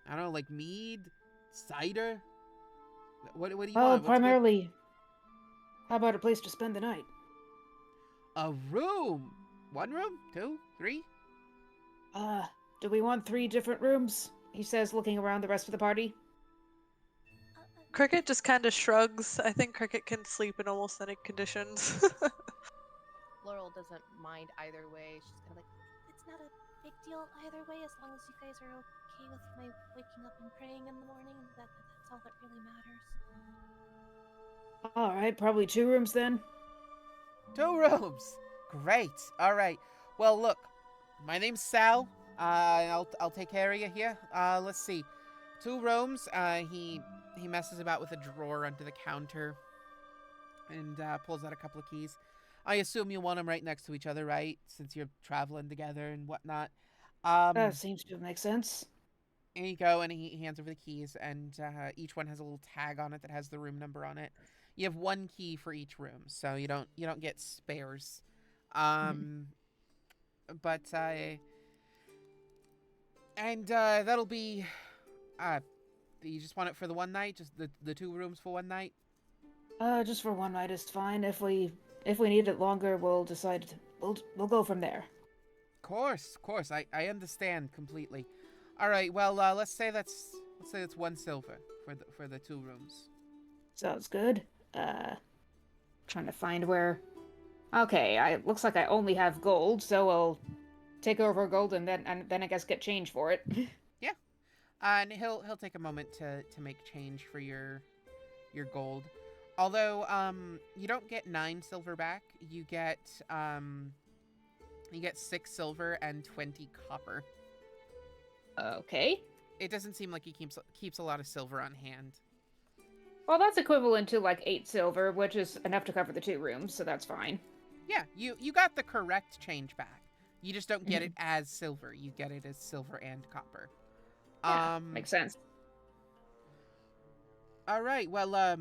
Speaker 1: I don't know, like mead, cider. What do you
Speaker 3: Oh,
Speaker 1: want? What's good?
Speaker 3: primarily, how about a place to spend the night?
Speaker 1: A room. One room? Two? Three?
Speaker 3: Uh, do we want 3 different rooms? He says, looking around the rest of the party.
Speaker 2: Cricket just kind of shrugs. I think Cricket can sleep in almost any conditions.
Speaker 4: Laurel doesn't mind either way. She's kind of like,
Speaker 5: It's not a big deal either way, as long as you guys are okay with my waking up and praying in the morning. That's all that really matters.
Speaker 3: All right, probably 2 rooms then.
Speaker 1: 2 rooms. Great. All right. Well, look, my name's Sal. I'll take care of you here. Let's see. 2 rooms. He messes about with a drawer under the counter and pulls out a couple of keys. I assume you want them right next to each other, right? Since you're traveling together and whatnot.
Speaker 3: That seems to make sense.
Speaker 1: Here you go, and he hands over the keys, and each one has a little tag on it that has the room number on it. You have 1 key for each room, so you don't get spares. But that'll be. You just want it for the one night? Just the 2 rooms for one night?
Speaker 3: Just for one night is fine. If we need it longer, we'll decide. We'll go from there.
Speaker 1: Of course. I understand completely. All right. Well, let's say that's 1 silver for the 2 rooms.
Speaker 3: Sounds good. Trying to find where. Okay, looks like I only have gold, so I'll take over gold and then I guess get change for it.
Speaker 1: Yeah. And he'll take a moment to make change for your gold. Although you don't get 9 silver back, you get 6 silver and 20 copper.
Speaker 3: Okay.
Speaker 1: It doesn't seem like he keeps a lot of silver on hand.
Speaker 3: Well, that's equivalent to like 8 silver, which is enough to cover the 2 rooms, so that's fine.
Speaker 1: Yeah, you got the correct change back. You just don't get it as silver. You get it as silver and copper.
Speaker 3: Yeah, makes sense.
Speaker 1: All right. Well,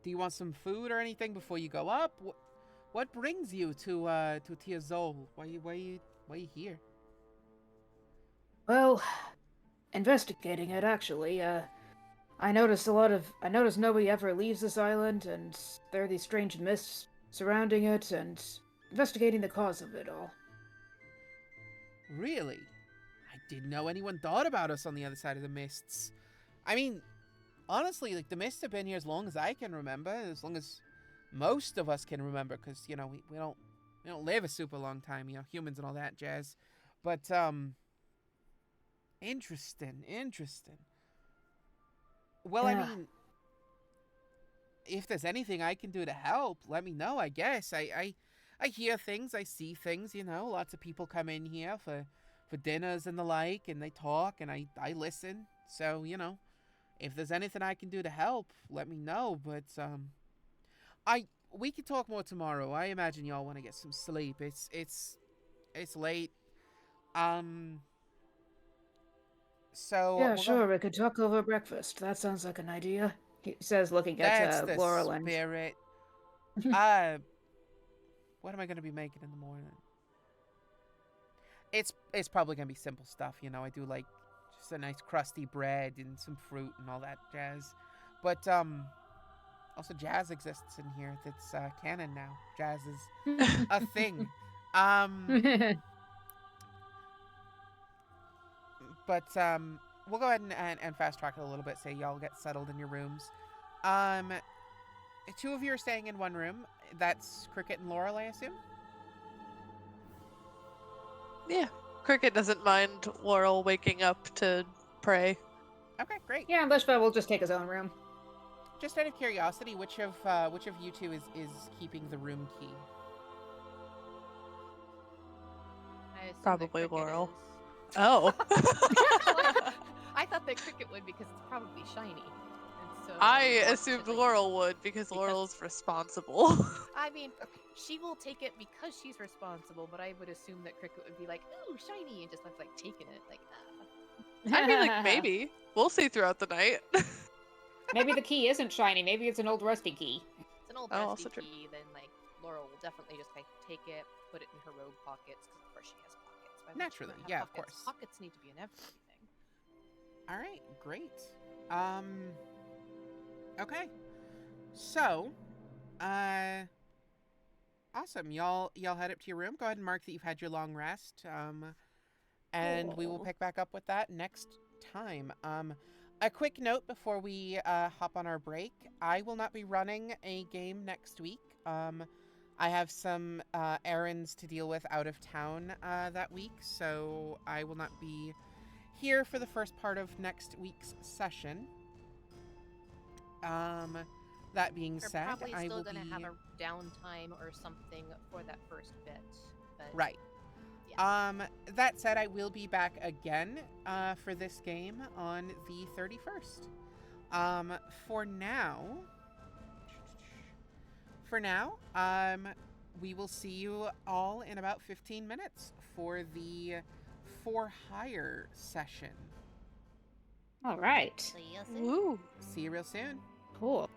Speaker 1: do you want some food or anything before you go up? What brings you to Tyrsol? Why you here?
Speaker 3: Well, investigating it actually. I noticed nobody ever leaves this island, and there are these strange mists surrounding it, and investigating the cause of it all.
Speaker 1: Really? I didn't know anyone thought about us on the other side of the mists. I mean, honestly, like the mists have been here as long as I can remember, as long as most of us can remember, because we don't live a super long time, humans and all that jazz. But interesting. Well,
Speaker 3: Yeah.
Speaker 1: I mean, if there's anything I can do to help, let me know. I guess I hear things, I see things. Lots of people come in here for dinners and the like, and they talk, and I listen. So if there's anything I can do to help, let me know. But we can talk more tomorrow. I imagine y'all want to get some sleep. It's late. So
Speaker 3: Yeah, sure, we could talk over breakfast. That sounds like an idea. He says, looking
Speaker 1: That's
Speaker 3: at
Speaker 1: the
Speaker 3: Laurel and...
Speaker 1: spirit. What am I gonna be making in the morning? It's probably gonna be simple stuff. I do like just a nice crusty bread and some fruit and all that jazz. But also jazz exists in here. That's canon now. Jazz is a thing. But we'll go ahead and fast track it a little bit. Say y'all get settled in your rooms. 2 of you are staying in 1 room. That's Cricket and Laurel, I assume?
Speaker 2: Yeah, Cricket doesn't mind Laurel waking up to pray.
Speaker 1: Okay, great.
Speaker 3: Yeah, Lishva will just take his own room.
Speaker 1: Just out of curiosity, which of you 2 is keeping the room key?
Speaker 4: I assume that
Speaker 2: Probably
Speaker 4: Cricket
Speaker 2: Laurel.
Speaker 4: is-
Speaker 2: Oh.
Speaker 4: I thought that Cricket would because it's probably shiny. And so
Speaker 2: I
Speaker 4: wants to,
Speaker 2: assumed
Speaker 4: like-
Speaker 2: Laurel would because Laurel's responsible.
Speaker 4: I mean, she will take it because she's responsible, but I would assume that Cricket would be like, "Ooh, shiny," and just like taking it, like.
Speaker 2: I mean, like, maybe. We'll see throughout the night.
Speaker 3: Maybe the key isn't shiny. Maybe it's an old rusty key.
Speaker 4: It's an old
Speaker 2: Oh,
Speaker 4: rusty
Speaker 2: also true.
Speaker 4: key. Then like Laurel will definitely just like take it, put it in her robe pockets, because of course she has pockets. Why would she
Speaker 1: Naturally,
Speaker 4: not have
Speaker 1: yeah, of
Speaker 4: pockets?
Speaker 1: course.
Speaker 4: Pockets need to be in everything.
Speaker 1: All right, great. Okay. So, awesome. Y'all head up to your room. Go ahead and mark that you've had your long rest. And we will
Speaker 3: Cool.
Speaker 1: pick back up with that next time. A quick note before we hop on our break. I will not be running a game next week. I have some errands to deal with out of town that week, so I will not be here for the first part of next week's session. That being
Speaker 4: We're
Speaker 1: said,
Speaker 4: probably
Speaker 1: I
Speaker 4: still
Speaker 1: will
Speaker 4: gonna
Speaker 1: be
Speaker 4: have a downtime or something for that first bit. But
Speaker 1: right.
Speaker 4: yeah.
Speaker 1: That said, I will be back again for this game on the 31st. For now, we will see you all in about 15 minutes for the For Hire session.
Speaker 3: All right.
Speaker 5: See you soon.
Speaker 2: Woo!
Speaker 1: See you real soon.
Speaker 3: Cool.